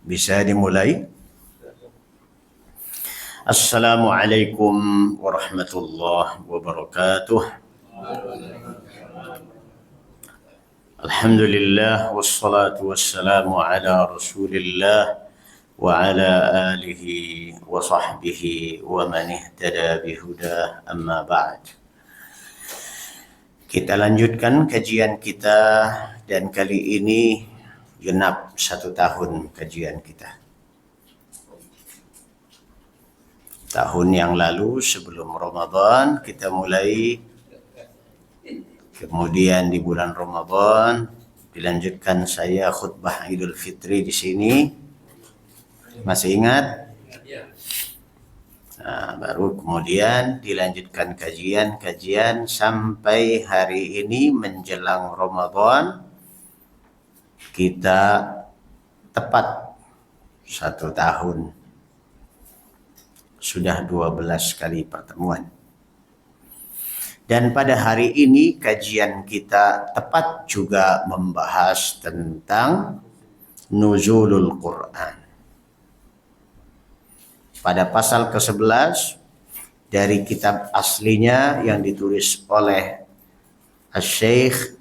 Bisa dimulai. Assalamualaikum warahmatullahi wabarakatuh. Alhamdulillah wassalatu wassalamu ala Rasulillah wa ala alihi wa sahbihi wa man ihtada bihudah, amma ba'd. Kita lanjutkan kajian kita, dan kali ini genap 1 tahun kajian kita. Tahun yang lalu sebelum Ramadan kita mulai, kemudian di bulan Ramadan dilanjutkan saya khutbah Idul Fitri di sini. Masih ingat? Nah, baru kemudian dilanjutkan kajian sampai hari ini menjelang Ramadan. Kita tepat 1 tahun. Sudah 12 kali pertemuan. Dan pada hari ini kajian kita tepat juga membahas tentang nuzulul Quran. Pada pasal ke-11 dari kitab aslinya yang ditulis oleh Syekh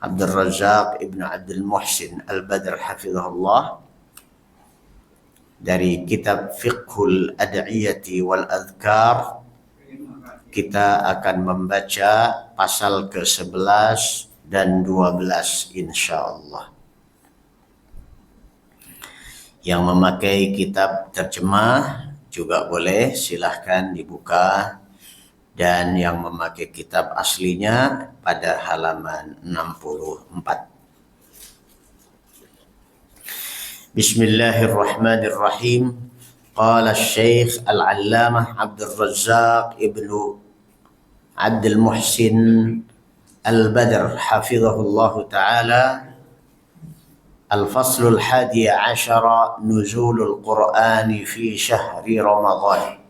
Abdul Razak Ibn Abdul Muhsin Al-Badr hafizahullah, dari kitab Fiqhul Ad'iyati wal Adhkar, kita akan membaca pasal ke-11 dan 12 insyaallah. Yang memakai kitab terjemah juga boleh, silahkan dibuka, dan yang memakai kitab aslinya pada halaman 64. Bismillahirrahmanirrahim. Qala Syekh Al-Allamah Abdul Razak Ibnu Abdul Muhsin Al-Badr hafizahullahu ta'ala, Al-Faslul Hadi Ashara, Nuzulul Quran fi Syahri Ramadan.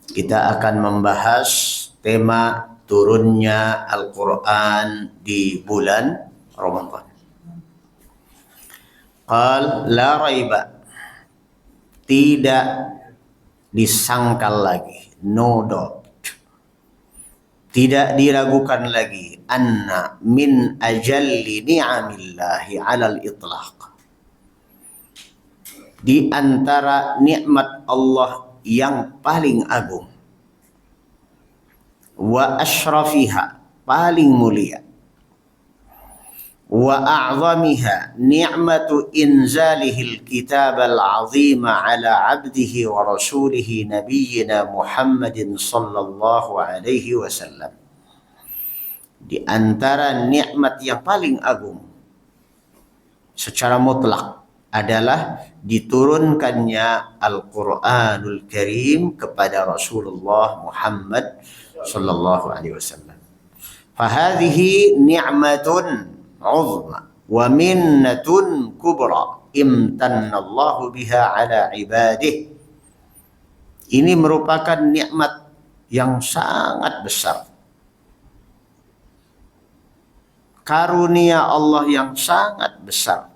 Kita akan membahas tema turunnya Al-Quran di bulan Ramadan. Qal la raiba, tidak disangkal lagi, no doubt, tidak diragukan lagi, anna min ajalli ni'amillahi alal itlaq, di antara nikmat Allah yang paling agung, wa ashrafiha, paling mulia, wa a'zamiha ni'matu inzalihil kitab al-azima ala abdihi wa rasulihi nabiyyina Muhammadin sallallahu alaihi wasallam. Di antara nikmat yang paling agung secara mutlak adalah diturunkannya Al-Quranul Karim kepada Rasulullah Muhammad sallallahu alaihi wasallam. Fahadhihi ni'matun uzma wa minnatun kubra imtannallahu biha ala ibadih. Ini merupakan nikmat yang sangat besar, karunia Allah yang sangat besar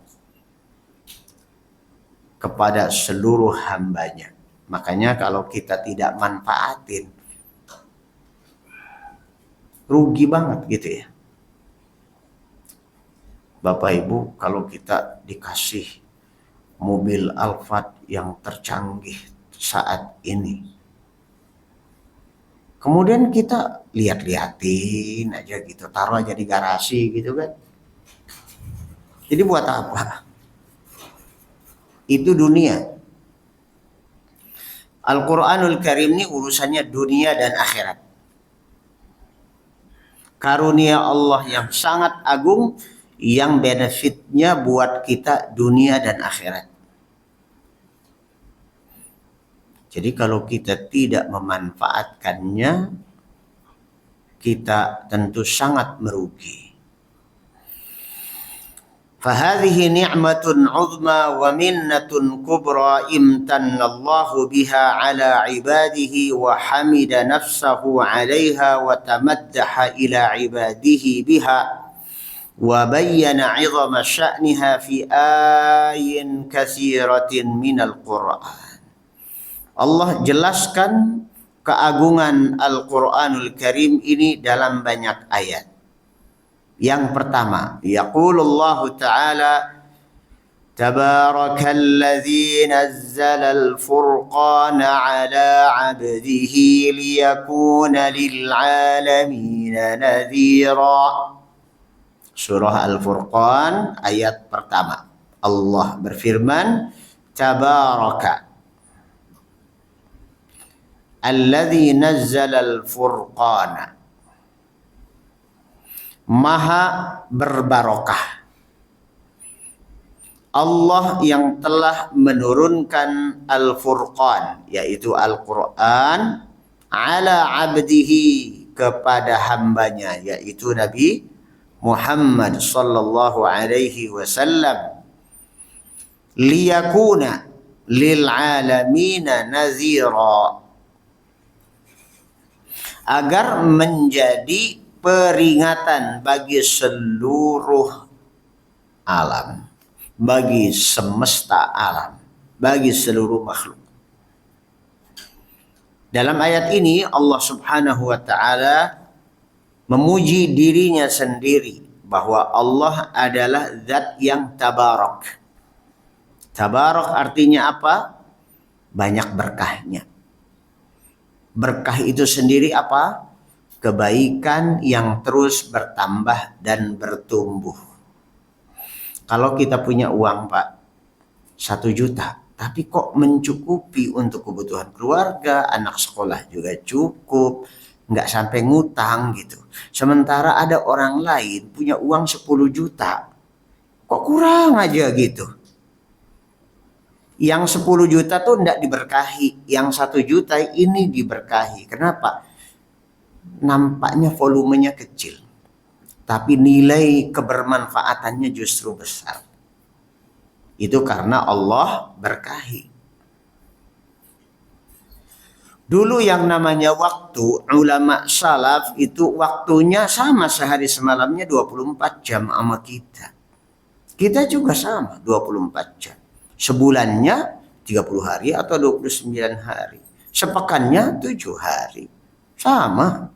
kepada seluruh hambanya. Makanya kalau kita tidak manfaatin, rugi banget gitu ya. Bapak Ibu, kalau kita dikasih mobil Alphard yang tercanggih saat ini, kemudian kita lihat-liatin aja gitu, taruh aja di garasi gitu kan. Jadi buat apa? Itu dunia. Al-Quranul Karim ini urusannya dunia dan akhirat. Karunia Allah yang sangat agung, yang benefitnya buat kita dunia dan akhirat. Jadi kalau kita tidak memanfaatkannya, kita tentu sangat merugi. Fahadhihi ni'matun 'uzma wa minnatun kubra imtannallahu biha 'ala 'ibadihi wa hamida nafsahu 'alaiha wa tamaddaha ila 'ibadihi biha wa bayyana 'idhama sya'niha fi ayatin katsiratin minal Qur'an. Allah jelaskan keagungan Al-Qur'anul Karim ini dalam banyak ayat. Yang pertama, yaqulullahu ta'ala Tabarakalladzi nazzalal furqana ala 'abdihi liyakuna lil 'alamina nadhira. Surah Al-Furqan ayat pertama. Allah berfirman, Tabaraka alladzi nazzalal furqana. Maha berbarokah Allah yang telah menurunkan Al-Furqan, yaitu Al-Quran, ala abdihi, kepada hambanya, yaitu Nabi Muhammad sallallahu alaihi wasallam, liyakuna lil alamina nazira, agar menjadi peringatan bagi seluruh alam, bagi semesta alam, bagi seluruh makhluk. Dalam ayat ini Allah Subhanahu wa taala memuji dirinya sendiri bahwa Allah adalah zat yang tabarak. Tabarak artinya apa? Banyak berkahnya. Berkah itu sendiri apa? Kebaikan yang terus bertambah dan bertumbuh. Kalau kita punya uang, Pak, 1 juta, tapi kok mencukupi untuk kebutuhan keluarga, anak sekolah juga cukup, nggak sampai ngutang gitu. Sementara ada orang lain punya uang 10 juta, kok kurang aja gitu. Yang 10 juta tuh nggak diberkahi, yang 1 juta ini diberkahi. Kenapa? Nampaknya volumenya kecil, tapi nilai kebermanfaatannya justru besar. Itu karena Allah berkahi. Dulu yang namanya waktu, ulama salaf itu waktunya sama, sehari semalamnya 24 jam sama kita. Kita juga sama 24 jam. Sebulannya 30 hari atau 29 hari. Sepekannya 7 hari. Sama.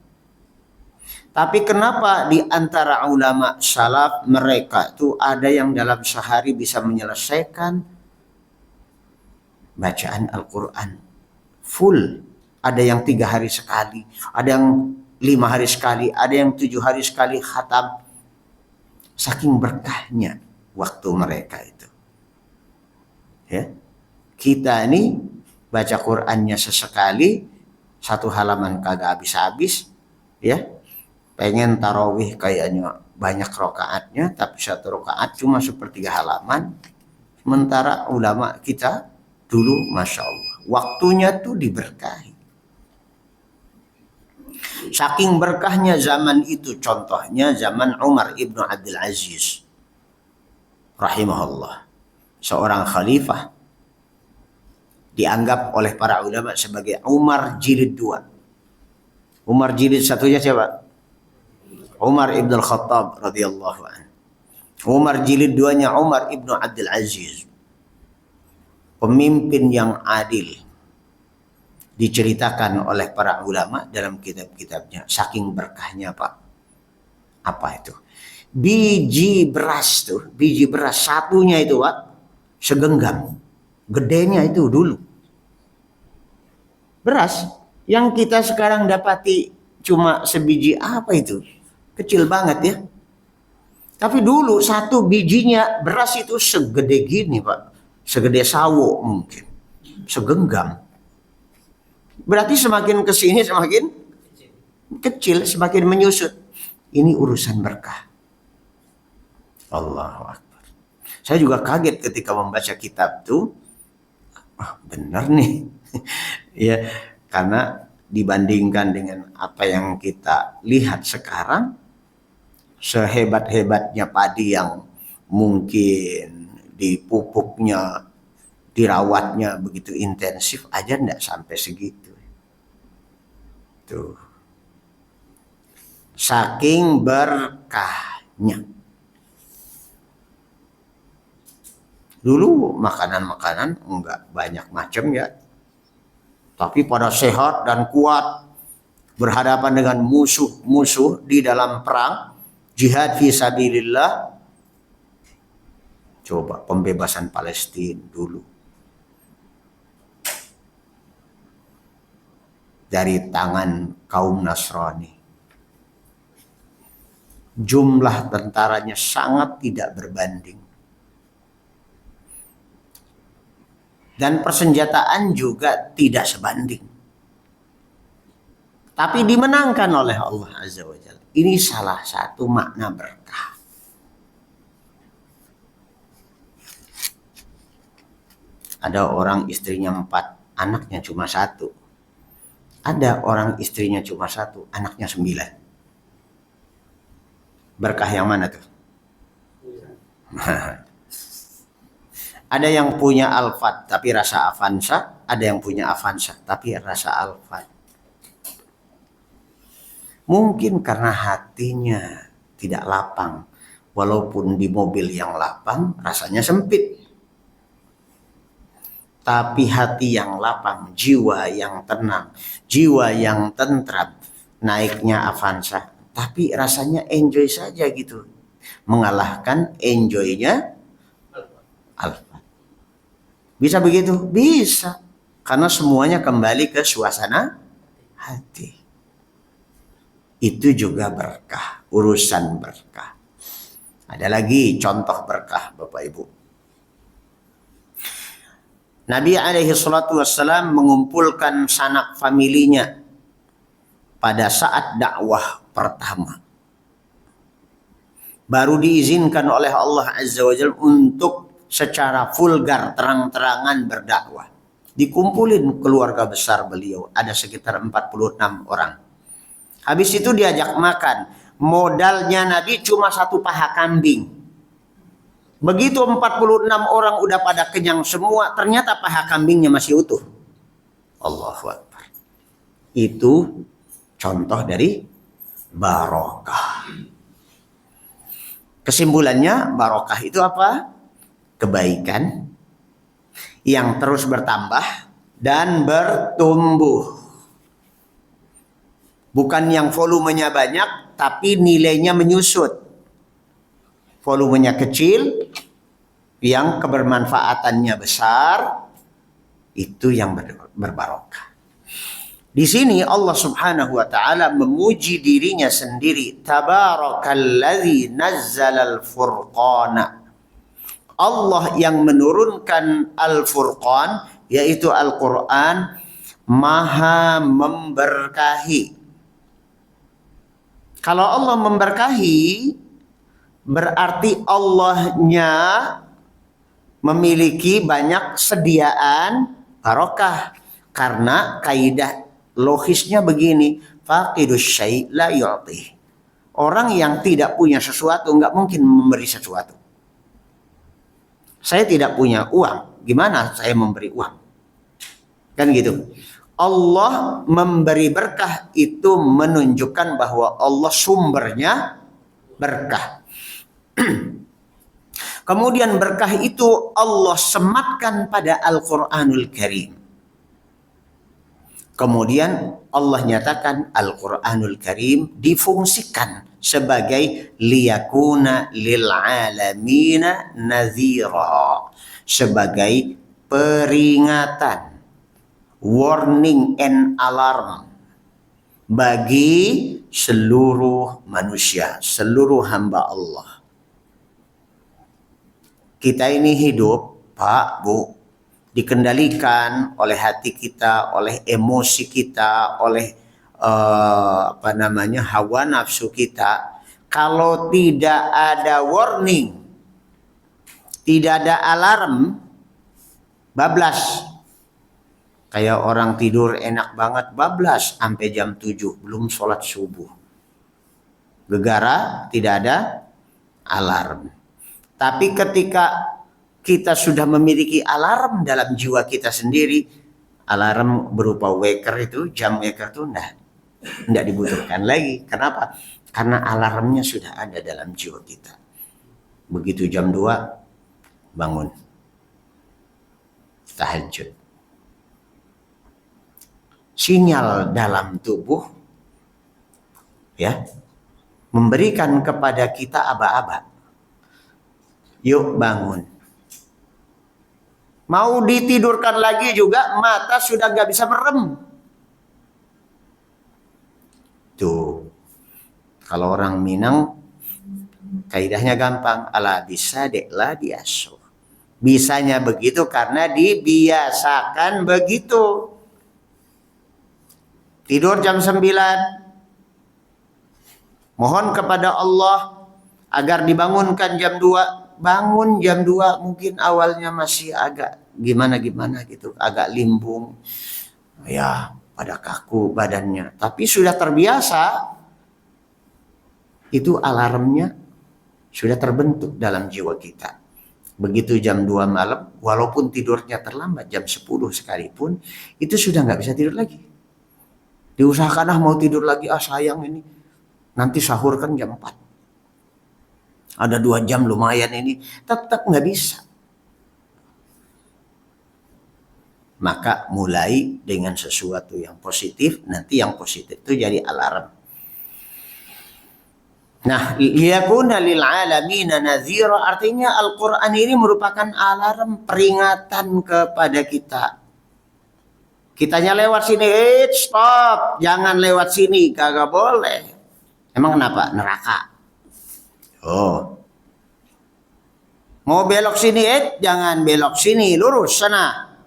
Tapi kenapa di antara ulama salaf mereka tuh ada yang dalam sehari bisa menyelesaikan bacaan Al-Quran full. Ada yang 3 hari sekali, ada yang 5 hari sekali, ada yang 7 hari sekali khatam. Saking berkahnya waktu mereka itu. Ya. Kita ini baca Qurannya sesekali, 1 halaman kagak habis-habis, ya. Pengen tarawih kayaknya banyak rokaatnya, tapi 1 rokaat cuma 1/3 halaman. Sementara ulama kita dulu, Masya Allah, waktunya tuh diberkahi. Saking berkahnya zaman itu, contohnya zaman Umar ibnu Abdul Aziz rahimahullah, seorang khalifah, dianggap oleh para ulama sebagai Umar jilid 2. Umar jilid 1-nya siapa? Umar ibn al-Khattab radhiyallahu anhu. Umar jilid 2-nya Umar ibnu Abdul Aziz. Pemimpin yang adil. Diceritakan oleh para ulama dalam kitab-kitabnya. Saking berkahnya, Pak. Apa itu? Biji beras tuh. Biji beras satunya itu, Pak, segenggam. Gedenya itu dulu. Beras yang kita sekarang dapati cuma sebiji apa itu? Kecil banget ya. Tapi dulu 1 bijinya beras itu segede gini, Pak. Segede sawo mungkin. Segenggam. Berarti semakin kesini semakin kecil, semakin menyusut. Ini urusan berkah. Allahu Akbar. Saya juga kaget ketika membaca kitab tuh. Benar nih. Ya, karena dibandingkan dengan apa yang kita lihat sekarang, sehebat-hebatnya padi yang mungkin dipupuknya, dirawatnya begitu intensif aja enggak sampai segitu. Tuh. Saking berkahnya. Dulu makanan-makanan enggak banyak macam ya. Tapi pada sehat dan kuat berhadapan dengan musuh-musuh di dalam perang jihad fi sabilillah. Coba pembebasan Palestina dulu dari tangan kaum Nasrani. Jumlah tentaranya sangat tidak berbanding. Dan persenjataan juga tidak sebanding. Tapi dimenangkan oleh Allah Azza wa Jalla. Ini salah satu makna berkah. Ada orang istrinya 4, anaknya cuma 1. Ada orang istrinya cuma 1, anaknya 9. Berkah yang mana tuh? Ada yang punya Alphard tapi rasa Avanza, ada yang punya Avanza tapi rasa Alphard. Mungkin karena hatinya tidak lapang, walaupun di mobil yang lapang rasanya sempit. Tapi hati yang lapang, jiwa yang tenang, jiwa yang tentram, naiknya Avanza, tapi rasanya enjoy saja gitu. Mengalahkan enjoynya Alphard. Bisa begitu? Bisa. Karena semuanya kembali ke suasana hati. Itu juga berkah, urusan berkah. Ada lagi contoh berkah Bapak Ibu. Nabi alaihi salatu wassalam mengumpulkan sanak familinya pada saat dakwah pertama. Baru diizinkan oleh Allah Azza wa Jalla untuk secara vulgar terang-terangan berdakwah. Dikumpulin keluarga besar beliau, ada sekitar 46 orang. Habis itu diajak makan. Modalnya Nabi cuma 1 paha kambing. Begitu 46 orang udah pada kenyang semua, ternyata paha kambingnya masih utuh. Allahu Akbar. Itu contoh dari barokah. Kesimpulannya, barokah itu apa? Kebaikan yang terus bertambah dan bertumbuh. Bukan yang volumenya banyak, tapi nilainya menyusut. Volumenya kecil, yang kebermanfaatannya besar, itu yang berbarokah. Di sini Allah Subhanahu wa taala memuji dirinya sendiri. Tabarakalladzi nazzalal furqana. Allah yang menurunkan Al-Furqan, yaitu Al-Quran, maha memberkahi. Kalau Allah memberkahi, berarti Allahnya memiliki banyak sediaan barokah. Karena kaidah logisnya begini, faqidus syai' la yu'tih. Orang yang tidak punya sesuatu nggak mungkin memberi sesuatu. Saya tidak punya uang, gimana saya memberi uang? Kan gitu. Allah memberi berkah itu menunjukkan bahwa Allah sumbernya berkah. Kemudian berkah itu Allah sematkan pada Al-Quranul Karim. Kemudian Allah nyatakan Al-Quranul Karim difungsikan sebagai liyakuna lil alamina nadhira, sebagai peringatan, warning and alarm bagi seluruh manusia, seluruh hamba Allah. Kita ini hidup, Pak, Bu, dikendalikan oleh hati kita, oleh emosi kita, oleh hawa nafsu kita. Kalau tidak ada warning, tidak ada alarm, bablas. Kayak orang tidur enak banget, bablas sampai jam 7 belum sholat subuh. Gegara, tidak ada alarm. Tapi ketika kita sudah memiliki alarm dalam jiwa kita sendiri, alarm berupa waker itu, jam waker itu enggak dibutuhkan lagi. Kenapa? Karena alarmnya sudah ada dalam jiwa kita. Begitu jam 2 bangun. tahajud. Sinyal dalam tubuh ya memberikan kepada kita aba-aba. Yuk bangun. Mau ditidurkan lagi juga mata sudah nggak bisa merem. Tuh, kalau orang Minang kaidahnya gampang. Ala bisa deklah diasuh. Bisanya begitu karena dibiasakan begitu. Tidur jam 9. Mohon kepada Allah agar dibangunkan jam 2. Bangun jam 2 mungkin awalnya masih agak gimana-gimana gitu. Agak limbung. Ya, pada kaku badannya. Tapi sudah terbiasa. Itu alarmnya sudah terbentuk dalam jiwa kita. Begitu jam 2 malam, walaupun tidurnya terlambat jam 10 sekalipun, itu sudah nggak bisa tidur lagi. Diusahakan mau tidur lagi, sayang ini. Nanti sahur kan jam 4. Ada 2 jam lumayan ini. Tetap nggak bisa. Maka mulai dengan sesuatu yang positif, nanti yang positif itu jadi alarm. Nah, liyakuna lil alamina nadhira, artinya Al-Quran ini merupakan alarm peringatan kepada kita. Kitanya lewat sini, stop, jangan lewat sini, kagak boleh. Emang kenapa? Neraka. Oh. Mau belok sini, jangan belok sini, lurus sana.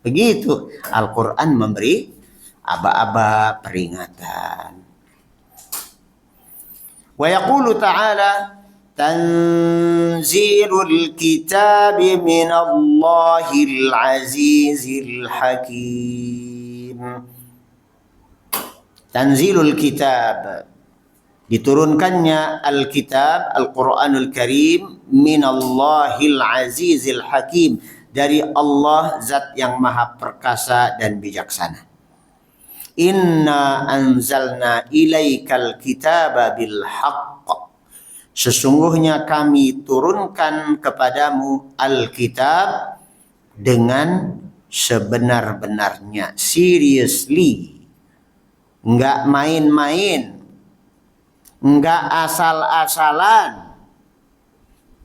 Begitu. Al-Quran memberi aba-aba peringatan. Wa yaqulu ta'ala tanzilul kitab minallahil azizil hakim. Tanzilul kitab, diturunkannya Alkitab, Al-Quranul Karim, minallahil azizil hakim, dari Allah zat yang maha perkasa dan bijaksana. Inna anzalna ilaikal kitaba bil haqq, sesungguhnya kami turunkan kepadamu Alkitab dengan sebenar-benarnya, seriously, nggak main-main, nggak asal-asalan,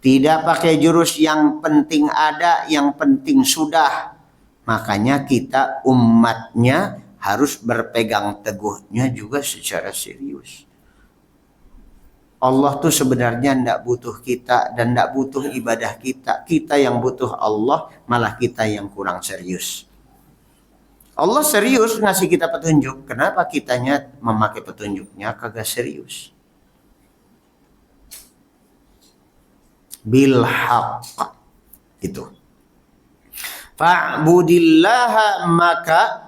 tidak pakai jurus yang penting ada, yang penting sudah. Makanya kita umatnya harus berpegang teguhnya juga secara serius. Allah tuh sebenarnya tidak butuh kita dan tidak butuh ibadah kita. Kita yang butuh Allah, malah kita yang kurang serius. Allah serius ngasih kita petunjuk. Kenapa kitanya memakai petunjuknya kagak serius? Bil haqq itu. Fa'budillaha, maka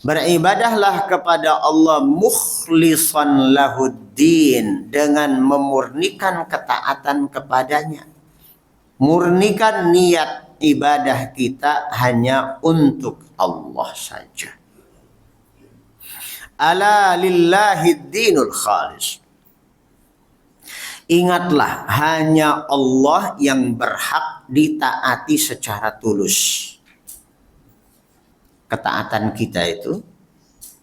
beribadahlah kepada Allah mukhlishan lahuddin, dengan memurnikan ketaatan kepadanya. Murnikan niat ibadah kita hanya untuk Allah saja. Ala lillahi dinul khalis. Ingatlah, hanya Allah yang berhak ditaati secara tulus. Ketaatan kita itu,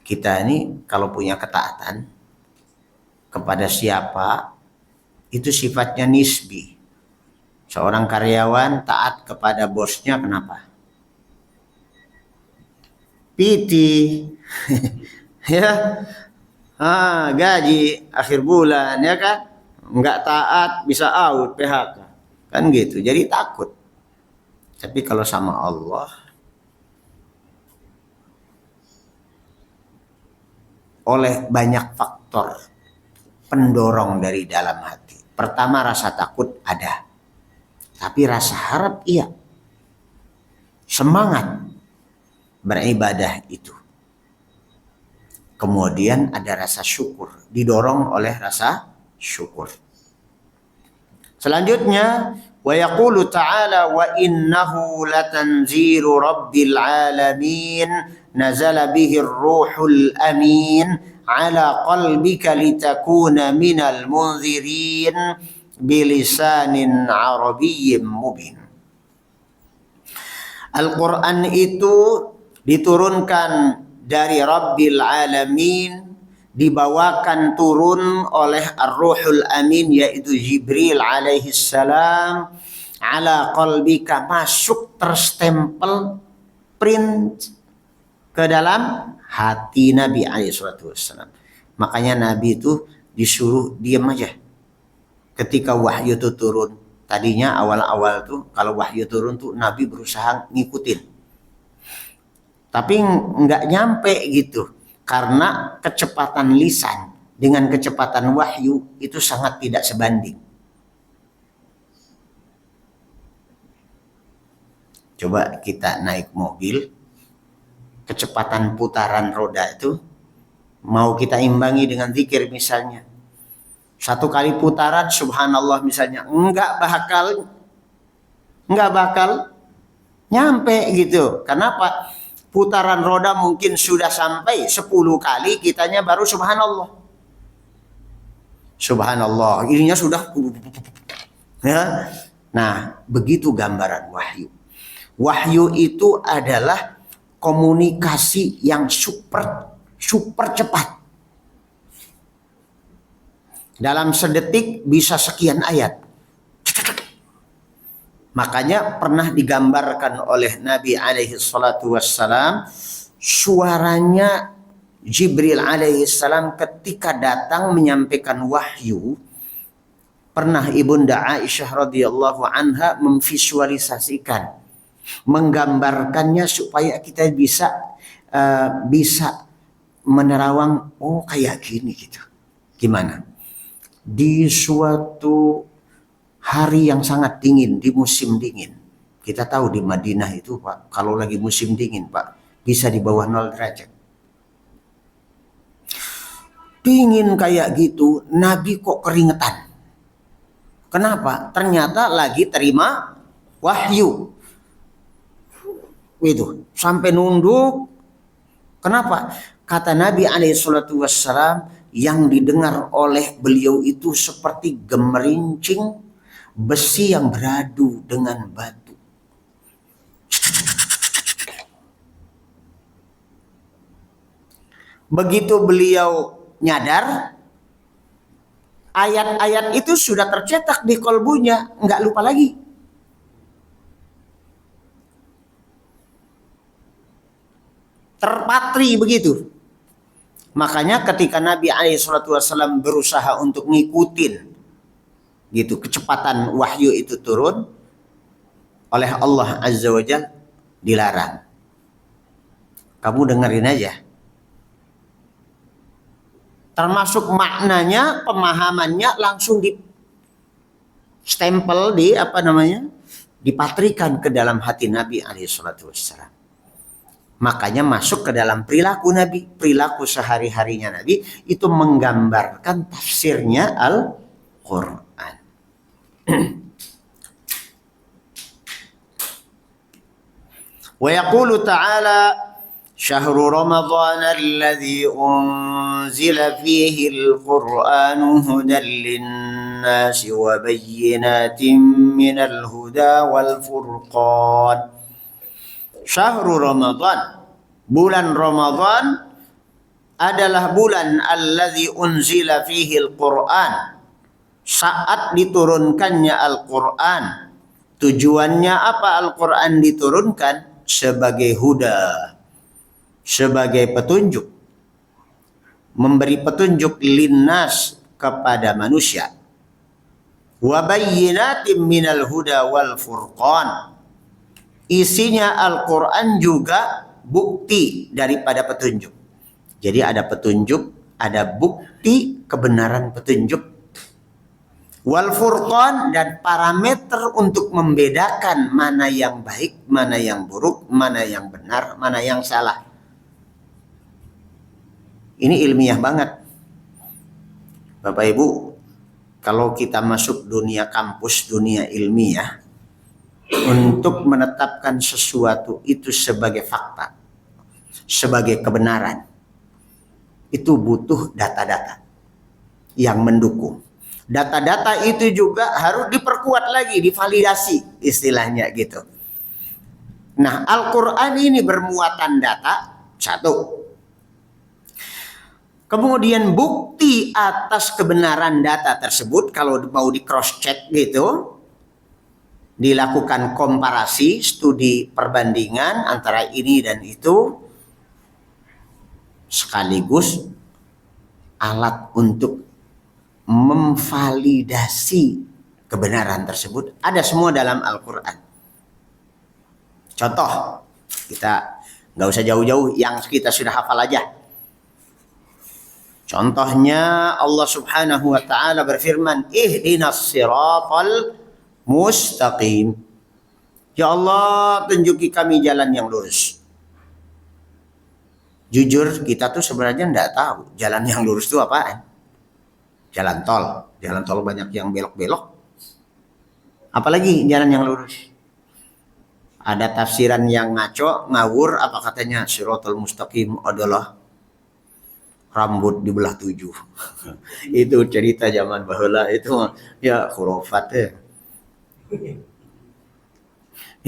kita ini kalau punya ketaatan kepada siapa, itu sifatnya nisbi. Seorang karyawan taat kepada bosnya, kenapa? Piti. Ya, gaji akhir bulan, ya kan? Nggak taat bisa out, PHK. Kan gitu, jadi takut. Tapi kalau sama Allah, oleh banyak faktor pendorong dari dalam hati. Pertama, rasa takut ada. Tapi rasa harap iya. Semangat beribadah itu. Kemudian ada rasa syukur. Didorong oleh rasa syukur. Selanjutnya, wa yaqulu ta'ala wa innahu latanzilu rabbil alamin nazala bihi ruhul amin ala qalbika litakuna minal munzirin bilisanin arabiyyin mubin. Al-Quran itu diturunkan dari Rabbil Alamin, dibawakan turun oleh Ar-Ruhul Amin yaitu Jibril alaihi salam ala qalbika, masuk terstempel print ke dalam hati Nabi alaihi salatu wassalam. Makanya Nabi itu disuruh diam aja ketika wahyu itu turun. Tadinya awal-awal tuh kalau wahyu turun tuh Nabi berusaha ngikutin. Tapi nggak nyampe gitu. Karena kecepatan lisan dengan kecepatan wahyu itu sangat tidak sebanding. Coba kita naik mobil, kecepatan putaran roda itu mau kita imbangi dengan zikir misalnya. 1 kali putaran subhanallah misalnya, enggak bakal nyampe gitu. Kenapa? Putaran roda mungkin sudah sampai 10 kali, kitanya baru subhanallah. Subhanallah, ininya sudah. Ya. Nah, begitu gambaran wahyu. Wahyu itu adalah komunikasi yang super cepat. Dalam sedetik bisa sekian ayat. Makanya pernah digambarkan oleh Nabi alaihi salatu wassalam, suaranya Jibril alaihi salam ketika datang menyampaikan wahyu. Pernah Ibunda Aisyah radhiyallahu anha memvisualisasikan, menggambarkannya supaya kita bisa menerawang, oh kayak gini gitu. Gimana? Di suatu hari yang sangat dingin, di musim dingin. Kita tahu di Madinah itu Pak, kalau lagi musim dingin Pak, bisa di bawah 0 derajat. Dingin kayak gitu, Nabi kok keringetan. Kenapa? Ternyata lagi terima wahyu. Itu sampai nunduk. Kenapa? Kata Nabi alaihissalam, yang didengar oleh beliau itu seperti gemerincing besi yang beradu dengan batu. Begitu beliau nyadar, ayat-ayat itu sudah tercetak di kolbunya, nggak lupa lagi. Terpatri begitu. Makanya ketika Nabi SAW berusaha untuk ngikutin gitu kecepatan wahyu itu turun, oleh Allah Azza wa Jalla dilarang. Kamu dengerin aja. Termasuk maknanya, pemahamannya langsung di stempel, dipatrikan ke dalam hati Nabi SAW. Makanya masuk ke dalam perilaku Nabi, perilaku sehari-harinya Nabi itu menggambarkan tafsirnya Al-Quran. Wa yaqulu ta'ala syahru ramadhan alladhi unzila fihi al-Qur'anu hudan lin-nasi wa bayyinatin minal huda wal furqan. Syahrul Ramadan, bulan Ramadan adalah bulan alladzi unzila fihi al-Qur'an, saat diturunkannya Al-Quran. Tujuannya apa Al-Quran diturunkan? Sebagai huda, sebagai petunjuk, memberi petunjuk linnas kepada manusia. Wa bayyinatin minal huda wal furqan. Isinya Al-Quran juga bukti daripada petunjuk. Jadi ada petunjuk, ada bukti kebenaran petunjuk. Wal furqan, dan parameter untuk membedakan mana yang baik, mana yang buruk, mana yang benar, mana yang salah. Ini ilmiah banget. Bapak Ibu, kalau kita masuk dunia kampus, dunia ilmiah, untuk menetapkan sesuatu itu sebagai fakta, sebagai kebenaran, itu butuh data-data yang mendukung. Data-data itu juga harus diperkuat lagi, divalidasi istilahnya gitu. Nah, Al-Quran ini bermuatan data, satu. Kemudian bukti atas kebenaran data tersebut, kalau mau di cross check gitu, dilakukan komparasi, studi perbandingan antara ini dan itu, sekaligus alat untuk memvalidasi kebenaran tersebut. Ada semua dalam Al-Quran. Contoh, kita nggak usah jauh-jauh, yang kita sudah hafal aja. Contohnya Allah Subhanahu wa taala berfirman, "Ihdinas siratal mustaqim." Ya Allah, tunjuki kami jalan yang lurus. Jujur, kita tuh sebenarnya nggak tahu jalan yang lurus itu apaan. Jalan tol. Jalan tol banyak yang belok-belok. Apalagi jalan yang lurus. Ada tafsiran yang ngaco, ngawur, apa katanya siratal mustaqim adalah rambut di belah 7. Itu cerita zaman bahula, itu ya khurafat ya.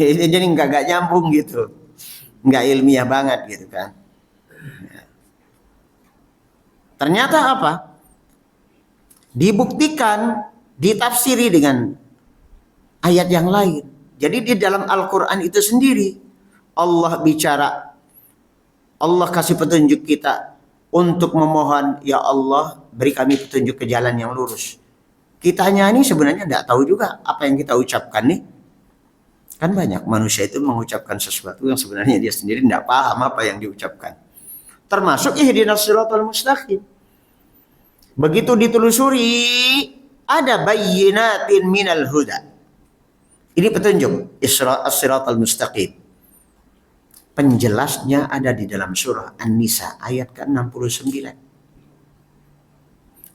Jadi nggak nyambung gitu, nggak ilmiah banget gitu kan. Ternyata apa? Dibuktikan, ditafsiri dengan ayat yang lain. Jadi di dalam Al-Quran itu sendiri Allah bicara, Allah kasih petunjuk kita untuk memohon, ya Allah beri kami petunjuk ke jalan yang lurus. Kitanya ini sebenarnya tidak tahu juga apa yang kita ucapkan nih. Kan banyak manusia itu mengucapkan sesuatu yang sebenarnya dia sendiri tidak paham apa yang diucapkan. Termasuk ihdinas siratal mustaqim. Begitu ditelusuri, ada bayyinatin minal huda. Ini petunjuk as-siratal mustaqim. Penjelasnya ada di dalam surah An-Nisa ayat ke-69.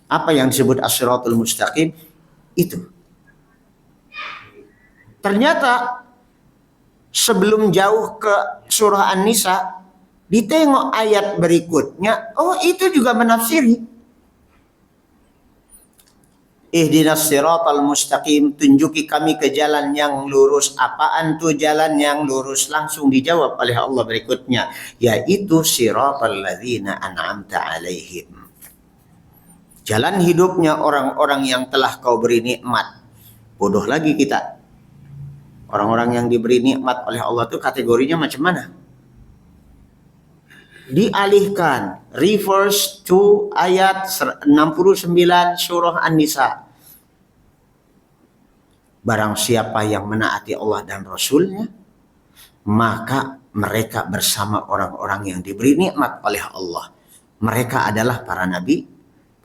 Apa yang disebut as-siratal mustaqim? Itu. Ternyata sebelum jauh ke surah An-Nisa, ditengok ayat berikutnya, oh itu juga menafsiri. Ihdinas siratal mustaqim, tunjuki kami ke jalan yang lurus. Apaan tuh jalan yang lurus? Langsung dijawab oleh Allah berikutnya, yaitu siratal ladzina an'amta alaihim. Jalan hidupnya orang-orang yang telah kau beri nikmat. Bodoh lagi kita. Orang-orang yang diberi nikmat oleh Allah itu kategorinya macam mana? Dialihkan, reverse to ayat 69 surah An-Nisa. Barang siapa yang menaati Allah dan Rasulnya, maka mereka bersama orang-orang yang diberi nikmat oleh Allah. Mereka adalah para nabi,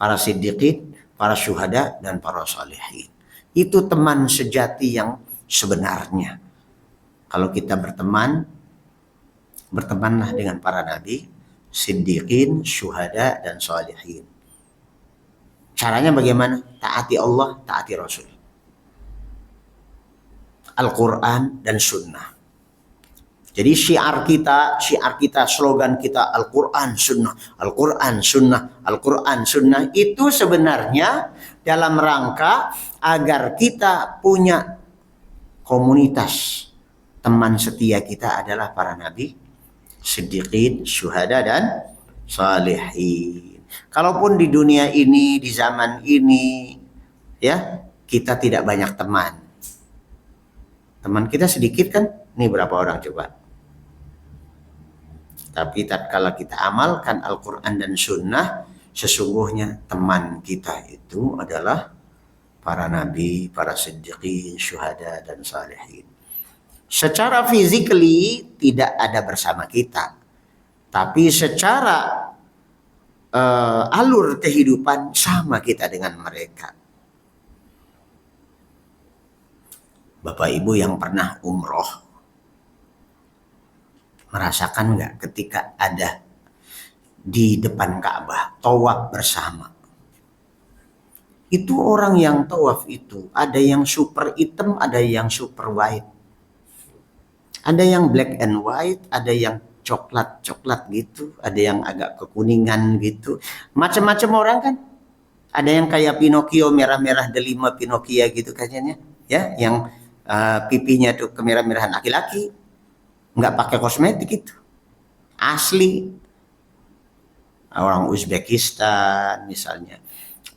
para siddiqin, para syuhada, dan para salihin. Itu teman sejati yang sebenarnya. Kalau kita berteman, bertemanlah dengan para nabi, siddiqin, syuhada, dan salihin. Caranya bagaimana? Taati Allah, taati Rasul. Al-Quran dan Sunnah. Jadi syiar kita, slogan kita Al-Quran, Sunnah, Al-Quran, Sunnah, Al-Quran, Sunnah. Itu sebenarnya dalam rangka agar kita punya komunitas. Teman setia kita adalah para nabi, siddiqin, syuhada, dan salihin. Kalaupun di dunia ini, di zaman ini, ya kita tidak banyak teman. Teman kita sedikit kan? Ini berapa orang coba? Tapi tatkala kita amalkan Al-Quran dan Sunnah, sesungguhnya teman kita itu adalah para nabi, para siddiqin, syuhada, dan salihin. Secara physically tidak ada bersama kita, tapi secara alur kehidupan sama kita dengan mereka. Bapak Ibu yang pernah umroh, merasakan nggak ketika ada di depan Ka'bah tawaf bersama? Itu orang yang tawaf itu ada yang super hitam, ada yang super white, ada yang black and white, ada yang coklat gitu, ada yang agak kekuningan gitu, macam-macam orang kan. Ada yang kayak Pinocchio, merah-merah delima Pinocchio gitu kayaknya, ya, yang pipinya tuh kemerah-merahan laki-laki, nggak pakai kosmetik itu. Asli. Orang Uzbekistan misalnya,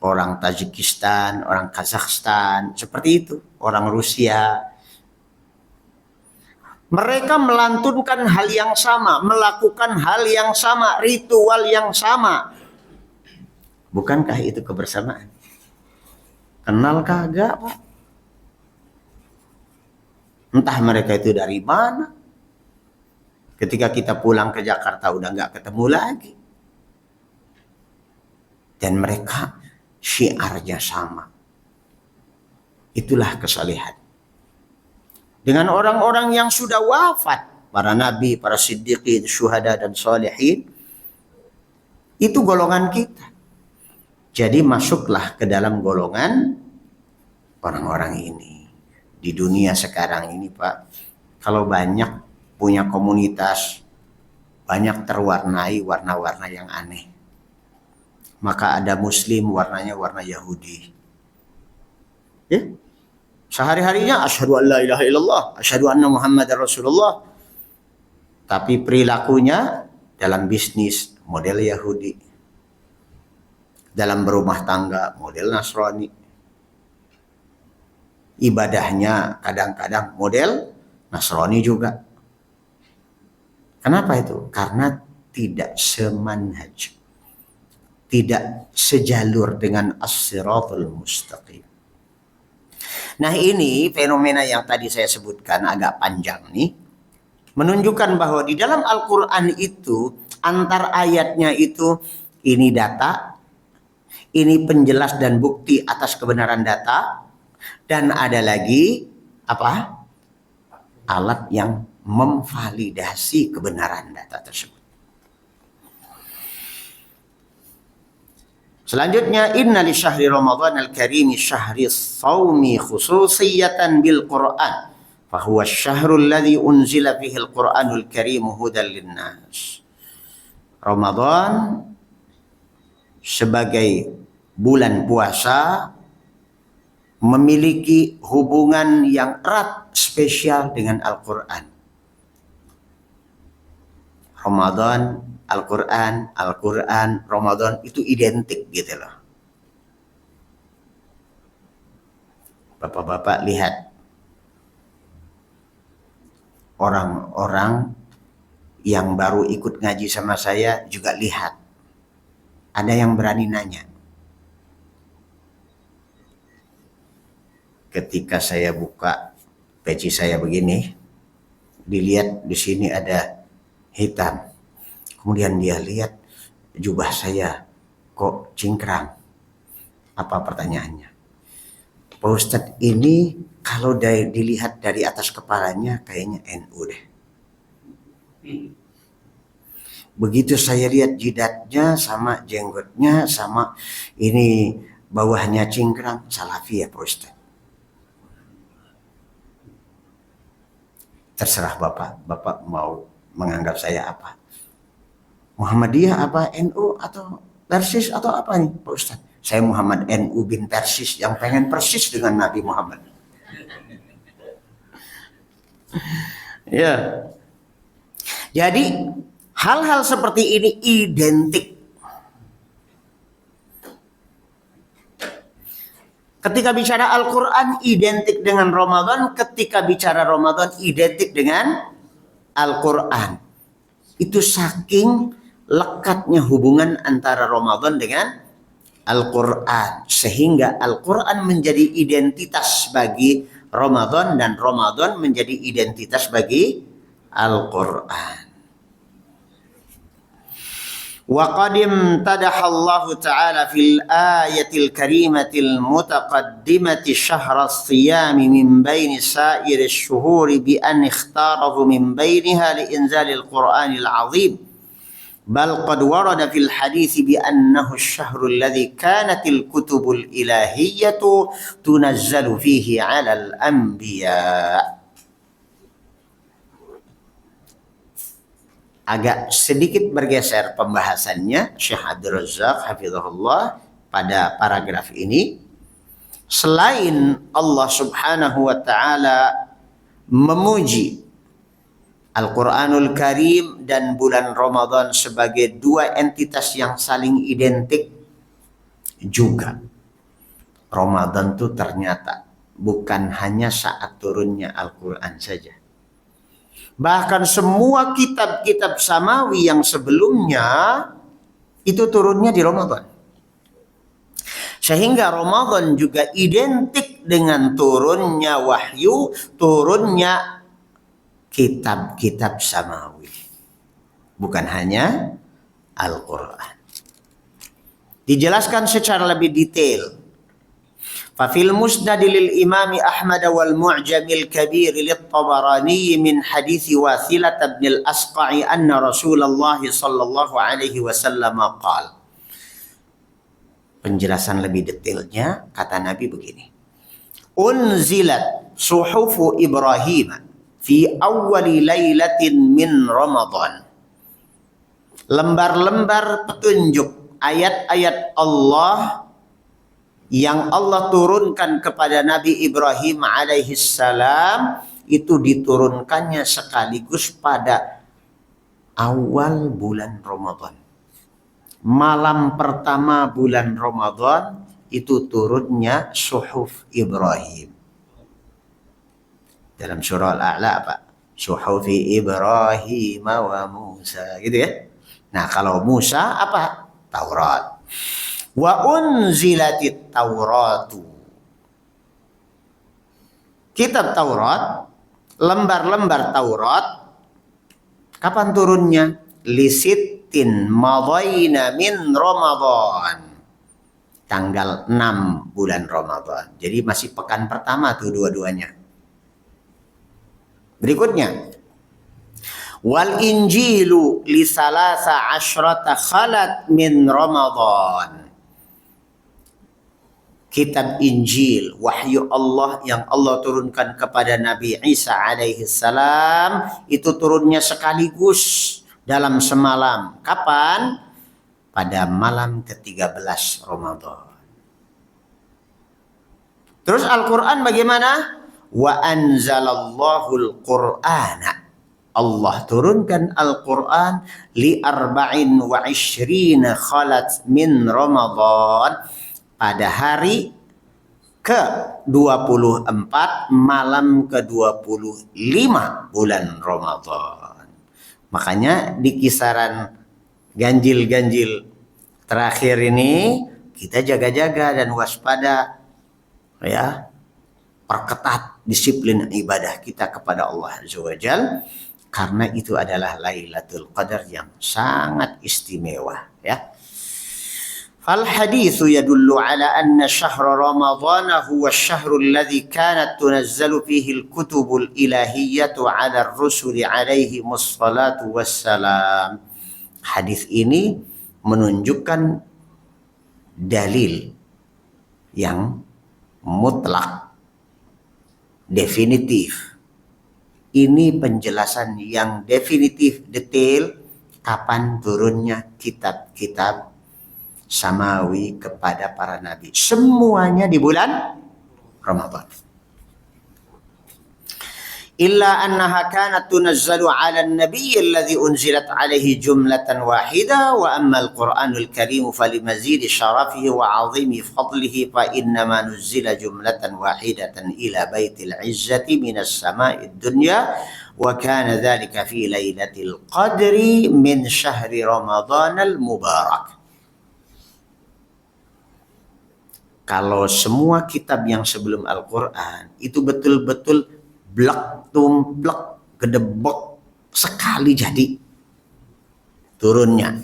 orang Tajikistan, orang Kazakhstan, seperti itu, orang Rusia. Mereka melantunkan hal yang sama, melakukan hal yang sama, ritual yang sama. Bukankah itu kebersamaan? Kenal kagak, Pak? Entah mereka itu dari mana. Ketika kita pulang ke Jakarta udah nggak ketemu lagi. Dan mereka syiarnya sama. Itulah kesalehan. Dengan orang-orang yang sudah wafat, para nabi, para siddiqin, syuhada dan sholihin, itu golongan kita. Jadi masuklah ke dalam golongan orang-orang ini. Di dunia sekarang ini, Pak, kalau banyak punya komunitas, banyak terwarnai warna-warna yang aneh. Maka ada Muslim warnanya warna Yahudi. Ya? Sehari-harinya asyhadu an la ilaha illallah, asyhadu anna Muhammadar Rasulullah. Tapi perilakunya dalam bisnis model Yahudi. Dalam berumah tangga model Nasrani. Ibadahnya kadang-kadang model Nasrani juga. Kenapa itu? Karena tidak semanhaj. Tidak sejalur dengan as-siratul mustaqim. Nah, ini fenomena yang tadi saya sebutkan agak panjang nih. Menunjukkan bahwa di dalam Al-Quran itu antar ayatnya itu ini data, ini penjelas dan bukti atas kebenaran data, dan ada lagi apa? Alat yang memvalidasi kebenaran data tersebut. Selanjutnya, inna li syahri Ramadan al-karim syahri sawmi khususiyatan bil Qur'an. Fahuwa syahrul ladzi unzila fihi al-Qur'anul karim hudan linnas. Ramadan sebagai bulan puasa memiliki hubungan yang erat spesial dengan Al-Quran. Ramadan, Al-Quran, Al-Quran, Ramadan itu identik gitu loh. Bapak-bapak lihat. Orang-orang yang baru ikut ngaji sama saya juga lihat. Ada yang berani nanya. Ketika saya buka peci saya begini, dilihat di sini ada hitam. Kemudian dia lihat jubah saya kok cingkrang. Apa pertanyaannya? Pak Ustadz, ini kalau dilihat dari atas kepalanya kayaknya NU deh. Begitu saya lihat jidatnya sama jenggotnya sama ini bawahnya cingkrang, Salafi ya Pak Ustadz. Terserah Bapak. Bapak mau menganggap saya apa? Muhammadiyah apa NU atau Persis atau apa nih Pak Ustadz? Saya Muhammad NU bin Persis yang pengen persis dengan Nabi Muhammad. Ya. Jadi hal-hal seperti ini identik. Ketika bicara Al-Quran identik dengan Ramadan, ketika bicara Ramadan identik dengan Al-Quran. Itu saking lekatnya hubungan antara Ramadan dengan Al-Quran. Sehingga Al-Quran menjadi identitas bagi Ramadan dan Ramadan menjadi identitas bagi Al-Quran. وقد امتدح الله تعالى في الآية الكريمة المتقدمة شهر الصيام من بين سائر الشهور بأن اختاره من بينها لإنزال القرآن العظيم بل قد ورد في الحديث بأنه الشهر الذي كانت الكتب الإلهية تنزل فيه على الأنبياء. Agak sedikit bergeser pembahasannya Syekh Abdul Razak hafizahullah pada paragraf ini. Selain Allah subhanahu wa ta'ala memuji Al-Quranul Karim dan bulan Ramadan sebagai dua entitas yang saling identik juga. Ramadan itu ternyata bukan hanya saat turunnya Al-Quran saja. Bahkan semua kitab-kitab samawi yang sebelumnya itu turunnya di Ramadan. Sehingga Ramadan juga identik dengan turunnya wahyu, turunnya kitab-kitab samawi. Bukan hanya Al-Quran. Dijelaskan secara lebih detail. Fafil musnad lil imam Ahmad wal mu'jamil kabir lil Tabarani min hadits Wasilah bin al-Asqa'i anna Rasulullah sallallahu alaihi wasallam qala. Penjelasan lebih detailnya kata Nabi begini. Unzilat suhufu Ibrahim fi awwali lailatin min Ramadan. Lembar-lembar petunjuk ayat-ayat Allah yang Allah turunkan kepada Nabi Ibrahim alaihi salam itu diturunkannya sekaligus pada awal bulan Ramadan. Malam pertama bulan Ramadan itu turunnya suhuf Ibrahim. Dalam surah Al-A'la apa? Suhufi Ibrahim wa Musa, gitu ya. Nah, kalau Musa apa? Taurat. Wa unzilatit Tauratu. Kitab Taurat, lembar-lembar Taurat, kapan turunnya? Lisittin madaina min Ramadan. Tanggal 6 bulan Ramadan. Jadi masih pekan pertama tuh dua-duanya. Berikutnya. Wal Injilu li salasa asyrata khalat min Ramadan. Kitab Injil, wahyu Allah yang Allah turunkan kepada Nabi Isa alaihi salam itu turunnya sekaligus dalam semalam. Kapan? Pada malam ke-13 Ramadan. Terus Al-Quran bagaimana? Wa anzalallahul Qur'ana. Allah turunkan Al-Quran li arba'in wa ishrina khalat min Ramadan pada hari ke-24 malam ke-25 bulan Ramadan. Makanya di kisaran ganjil-ganjil terakhir ini kita jaga-jaga dan waspada, ya, perketat disiplin ibadah kita kepada Allah Azza wa Jalla. Karena itu adalah Lailatul Qadar yang sangat istimewa, ya. Fal haditsu yadullu ala anna syahr Ramadan huwa asy-syahr alladhi kanat tunazzalu fihi al-kutubul ilahiyyatu 'ala ar-rusuli 'alaihimus salatu wassalam. Hadis ini menunjukkan dalil yang mutlak, definitif. Ini penjelasan yang definitif, detail, kapan turunnya kitab-kitab samawi kepada para nabi. Semuanya di bulan Ramadan. Illa annaha kanat tunazzalu 'ala an-nabiy alladhi unzilat 'alaihi jumlatan wahidah wa amma al-Qur'anul Karim falimazidi syarafihi wa 'azimi fadlihi fa innama nuzzila jumlatan wahidatan ila baitil 'izzati minas sama'id dunya wa kana dhalika fi lailatul qadri min syahri ramadhanal mubarak. Kalau semua kitab yang sebelum Al-Quran itu betul-betul blek, tumplek, gedebek sekali jadi turunnya.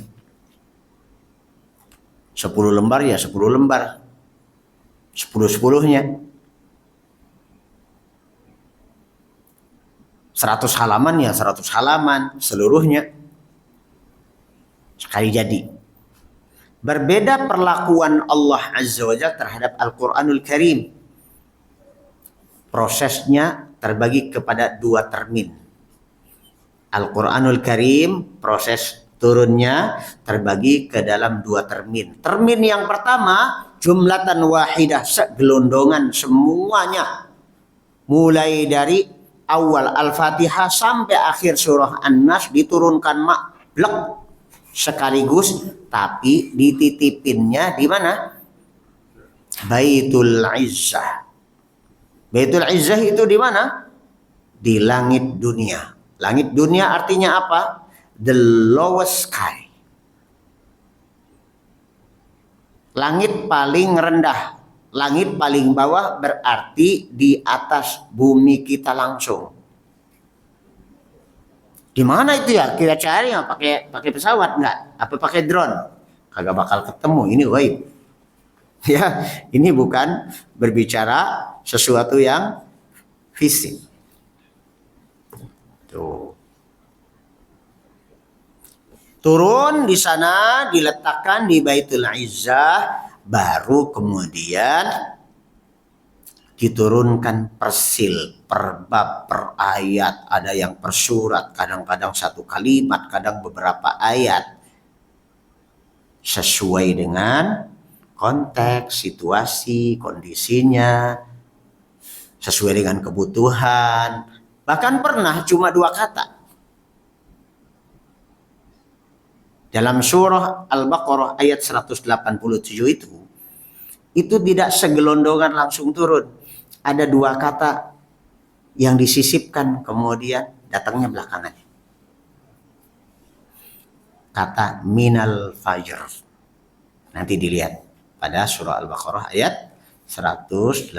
10 lembar ya 10 lembar. 10-10-nya. 100 halaman ya 100 halaman seluruhnya. Sekali jadi. Berbeda perlakuan Allah Azza wa Jalla terhadap Al-Quranul Karim. Prosesnya terbagi kepada 2 termin. Al-Quranul Karim, proses turunnya terbagi ke dalam 2 termin. Termin yang pertama, jumlatan wahidah, segelondongan semuanya. Mulai dari awal Al-Fatihah sampai akhir surah An-Nas diturunkan blek sekaligus, tapi dititipinnya di mana? Baitul Izzah. Baitul Izzah itu di mana? Di langit dunia. Langit dunia artinya apa? The lowest sky. Langit paling rendah. Langit paling bawah berarti di atas bumi kita langsung. Di mana itu ya? Kita cari nggak pakai pesawat nggak? Apa pakai drone? Kagak bakal ketemu. Ini gaib. Ya, ini bukan berbicara sesuatu yang fisik. Tuh. Turun di sana, diletakkan di Baitul Izzah, baru kemudian diturunkan persil, per bab, per ayat, ada yang per surat, kadang-kadang satu kalimat, kadang beberapa ayat, sesuai dengan konteks, situasi, kondisinya, sesuai dengan kebutuhan. Bahkan pernah cuma 2 kata. Dalam surah Al-Baqarah ayat 187 itu tidak segelondongan langsung turun. Ada 2 kata yang disisipkan kemudian datangnya belakangan. Kata minal fajr. Nanti dilihat pada surah Al-Baqarah ayat 187.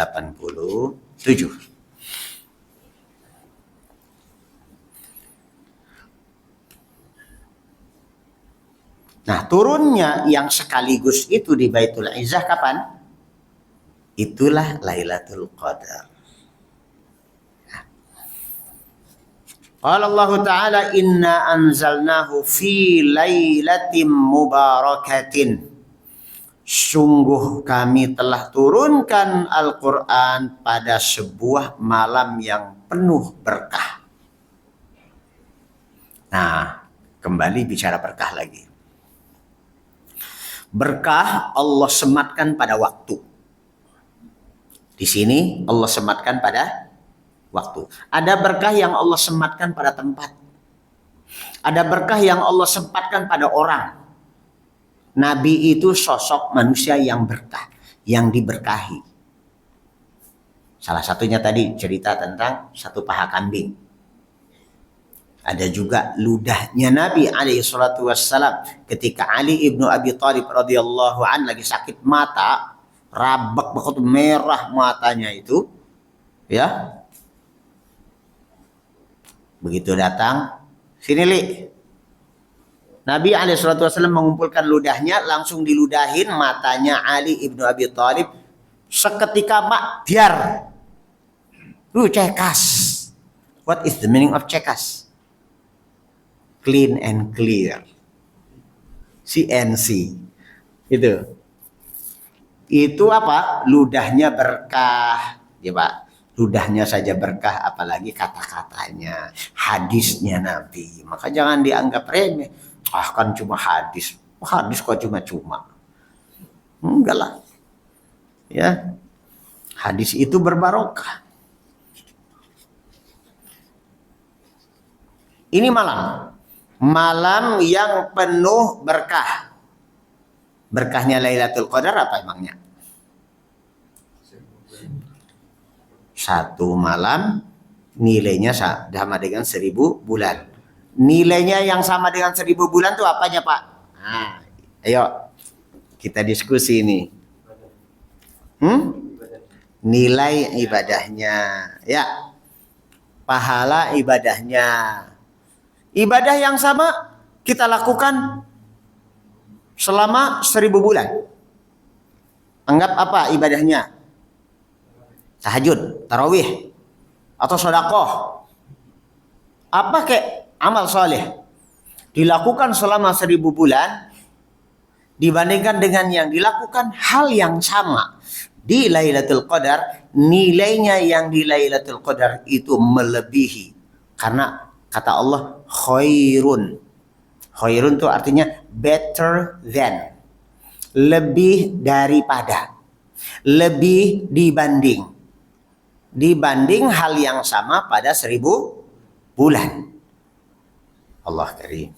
Nah, turunnya yang sekaligus itu di Baitul Izzah kapan? Itulah Lailatul Qadar. Qala Allah Ta'ala inna anzalnahu fi lailatin mubarakatin. Sungguh kami telah turunkan Al-Quran pada sebuah malam yang penuh berkah. Nah, kembali bicara berkah lagi. Berkah Allah sematkan pada waktu. Di sini Allah sematkan pada waktu. Ada berkah yang Allah sematkan pada tempat. Ada berkah yang Allah sempatkan pada orang. Nabi itu sosok manusia yang berkah, yang diberkahi. Salah satunya tadi cerita tentang satu paha kambing. Ada juga ludahnya Nabi alaihi salatu wassalam ketika Ali ibnu Abi Thalib radhiyallahu an lagi sakit mata, rabak banget, merah matanya itu, ya. Begitu datang, sini Li. Nabi alaihi salatu wassalam mengumpulkan ludahnya, langsung diludahin matanya Ali ibnu Abi Thalib, seketika biar. Cekas. What is the meaning of cekas? Clean and clear. CNC. Itu apa? Ludahnya berkah. Ya Pak. Ludahnya saja berkah, apalagi kata-katanya. Hadisnya Nabi. Maka jangan dianggap remeh. Kan cuma hadis. Hadis kok cuma-cuma. Enggak lah. Ya. Hadis itu berbarokah. Ini malam yang penuh berkah. Berkahnya Lailatul Qadar apa emangnya? Satu malam nilainya sama dengan 1000 bulan. Nilainya yang sama dengan 1000 bulan itu apanya Pak? Nah, ayo kita diskusi ini. Nilai ibadahnya, ya. Pahala ibadahnya. Ibadah yang sama kita lakukan selama 1000 bulan. Anggap apa ibadahnya? Tahajud, tarawih, atau sedekah. Apa kayak amal soleh dilakukan selama 1000 bulan dibandingkan dengan yang dilakukan hal yang sama di Lailatul Qadar, nilainya yang di Lailatul Qadar itu melebihi. Karena kata Allah khairun. Khairun itu artinya better than. Lebih daripada. Lebih dibanding. dibanding hal yang sama pada 1000 bulan. Allah karim.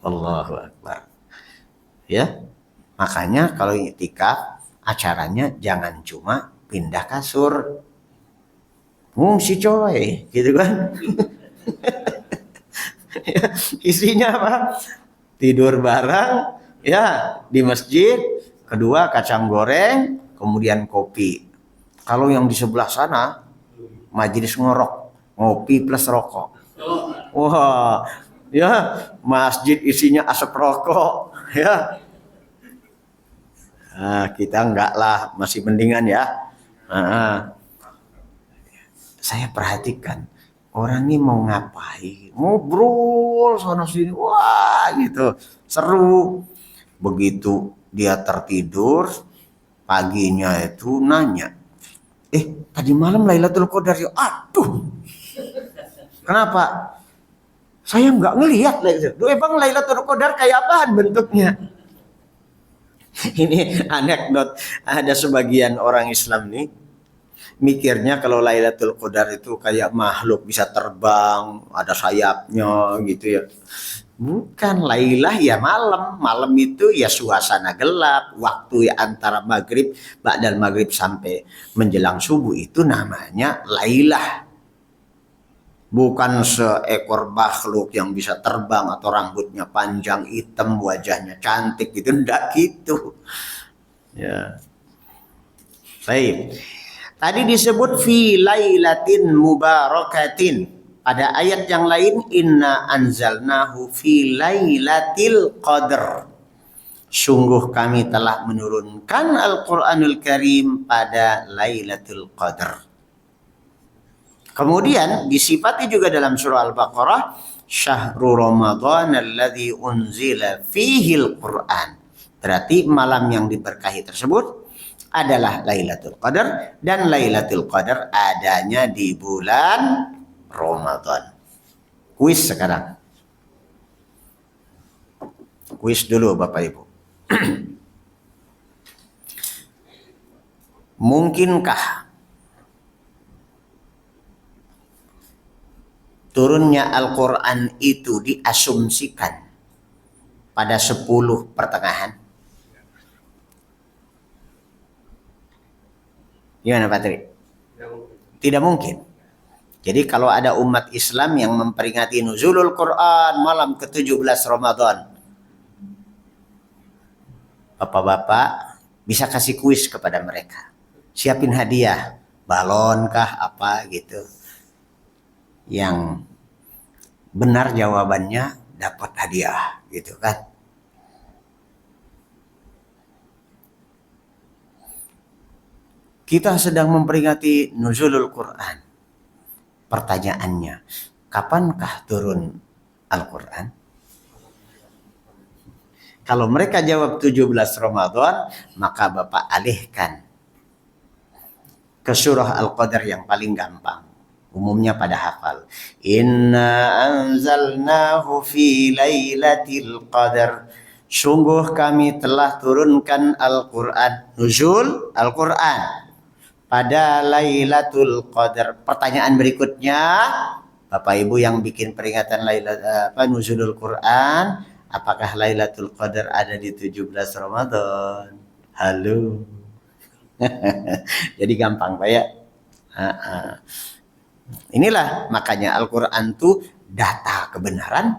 Allahu Akbar. Ya. Makanya kalau iktikaf acaranya jangan cuma pindah kasur. Ngungsi coy, gitu kan. Isinya apa? Tidur bareng ya di masjid, kedua kacang goreng, kemudian kopi. Kalau yang di sebelah sana majelis ngorok, ngopi plus rokok. Wah, ya masjid isinya asap rokok, ya. Nah, kita enggak lah, masih mendingan ya. Nah, saya perhatikan orang ini mau ngapain, ngobrol sana sini, wah gitu, seru. Begitu dia tertidur, paginya itu nanya, tadi malam Lailatul Qadar ya? Aduh, kenapa? Saya nggak ngelihat Lailatul. Emang Lailatul Qadar kayak apaan bentuknya? Ini anekdot, ada sebagian orang Islam nih mikirnya kalau Lailatul Qadar itu kayak makhluk bisa terbang, ada sayapnya gitu ya. Bukan, Lailah ya malam. Malam itu ya suasana gelap, waktu ya antara maghrib, ba'dal maghrib sampai menjelang subuh itu namanya Lailah. Bukan seekor makhluk yang bisa terbang atau rambutnya panjang, hitam, wajahnya cantik gitu, enggak gitu. Ya. Baik. Tadi disebut fi lailatin mubarakatin. Pada ayat yang lain inna anzalnahu fi lailatil qadr. Sungguh kami telah menurunkan Al-Qur'anul Karim pada Lailatul Qadar. Kemudian disifati juga dalam surah Al-Baqarah, syahrul Ramadan alladzi unzila fihil Qur'an. Berarti malam yang diberkahi tersebut adalah Lailatul Qadar, dan Lailatul Qadar adanya di bulan Ramadan. Kuis sekarang. Kuis dulu Bapak Ibu. Mungkinkah turunnya Al-Quran itu diasumsikan pada 10 pertengahan? Gimana Pak Tri? Tidak mungkin. Jadi kalau ada umat Islam yang memperingati nuzulul Quran malam ke-17 Ramadan, bapak-bapak bisa kasih kuis kepada mereka. Siapin hadiah, balon kah apa gitu. Yang benar jawabannya dapat hadiah gitu kan. Kita sedang memperingati nuzulul Quran. Pertanyaannya, kapankah turun Al-Quran? Kalau mereka jawab 17 Ramadan, maka Bapak alihkan ke surah Al-Qadar yang paling gampang. Umumnya pada hafal. Inna anzalnahu fi lailatul qadar. Sungguh kami telah turunkan Al-Quran. Nuzul Al-Quran pada Lailatul Qadar. Pertanyaan berikutnya, Bapak Ibu yang bikin peringatan Nuzulul Quran, apakah Lailatul Qadar ada di 17 Ramadan? Halo. Jadi gampang Pak ya. Inilah makanya Al-Quran itu data kebenaran,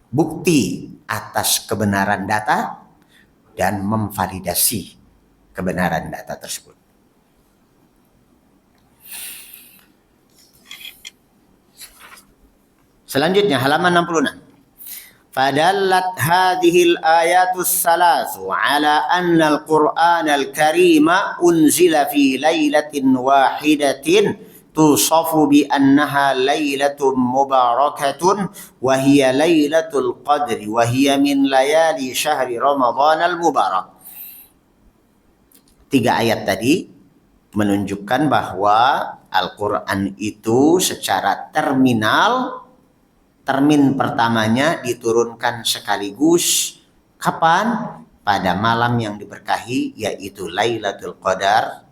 bukti atas kebenaran data, dan memvalidasi kebenaran data tersebut. Selanjutnya halaman 66. Fadallat hadhil ayatus salasu ala anna al-Qur'an al-Karima unzila fi lailatin wahidatin tusafu bi annaha lailatun mubarakatun wa hiya lailatul qadri wa hiya min layali syahri Ramadan al-mubarak. 3 ayat tadi menunjukkan bahwa Al-Quran itu secara termin pertamanya diturunkan sekaligus kapan? Pada malam yang diberkahi, yaitu Lailatul Qadar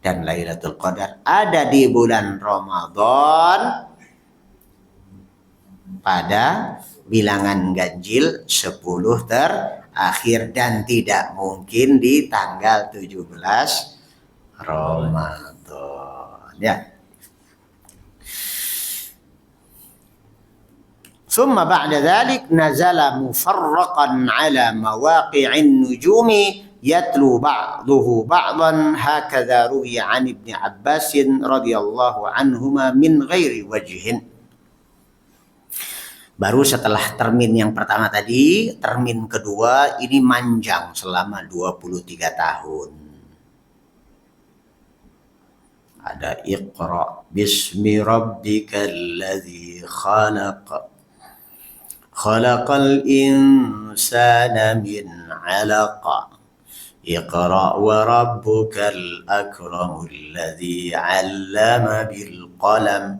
dan Lailatul Qadar ada di bulan Ramadan pada bilangan ganjil 10 terakhir dan tidak mungkin di tanggal 17 Ramadan. Ya. ثم بعد ذلك نزل مفرقا على مواقع النجوم يتلو بعضه بعضا هكذا روي عن ابن عباس رضي الله عنهما من غير وجه. Baru setelah termin yang pertama tadi, termin kedua ini manjang selama 23 tahun. Ada Iqra bismi rabbikal ladzi khalaq. Khalaqal insana min 'alaq. Iqra wa rabbukal akramul ladzi 'allama bil qalam.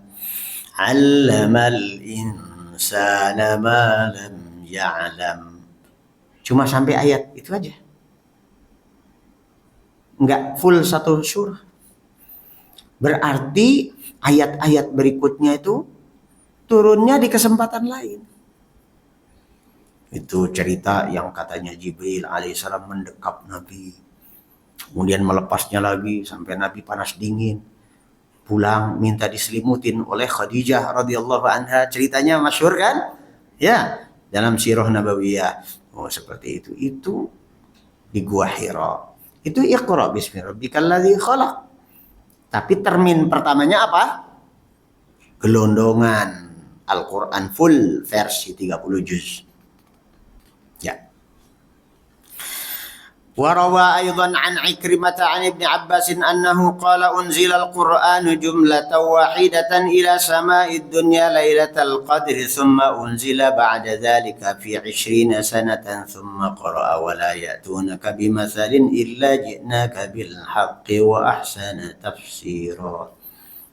'Allamal insana ma lam ya'lam. Cuma sampai ayat itu aja. Enggak full satu surah. Berarti ayat-ayat berikutnya itu turunnya di kesempatan lain. Itu cerita yang katanya Jibril alaihissalam mendekap Nabi. Kemudian melepasnya lagi sampai Nabi panas dingin. Pulang minta diselimutin oleh Khadijah radhiyallahu anha. Ceritanya masyhur kan? Ya, dalam Sirah Nabawiyah. Oh, seperti itu. Itu di Gua Hira. Itu Iqra bismi rabbikal ladzi khalaq. Tapi termin pertamanya apa? Gelondongan Al-Qur'an full versi 30 juz. Ya. وروى أيضا عن عكرمة عن ابن عباس أنه قال أنزل القرآن جملة واحدة إلى سماء الدنيا ليلة القدر ثم أنزل بعد ذلك في 20 سنة ثم قرأ ولا يأتونك بمثل إلا جئناك بالحق وأحسن تفسيرا.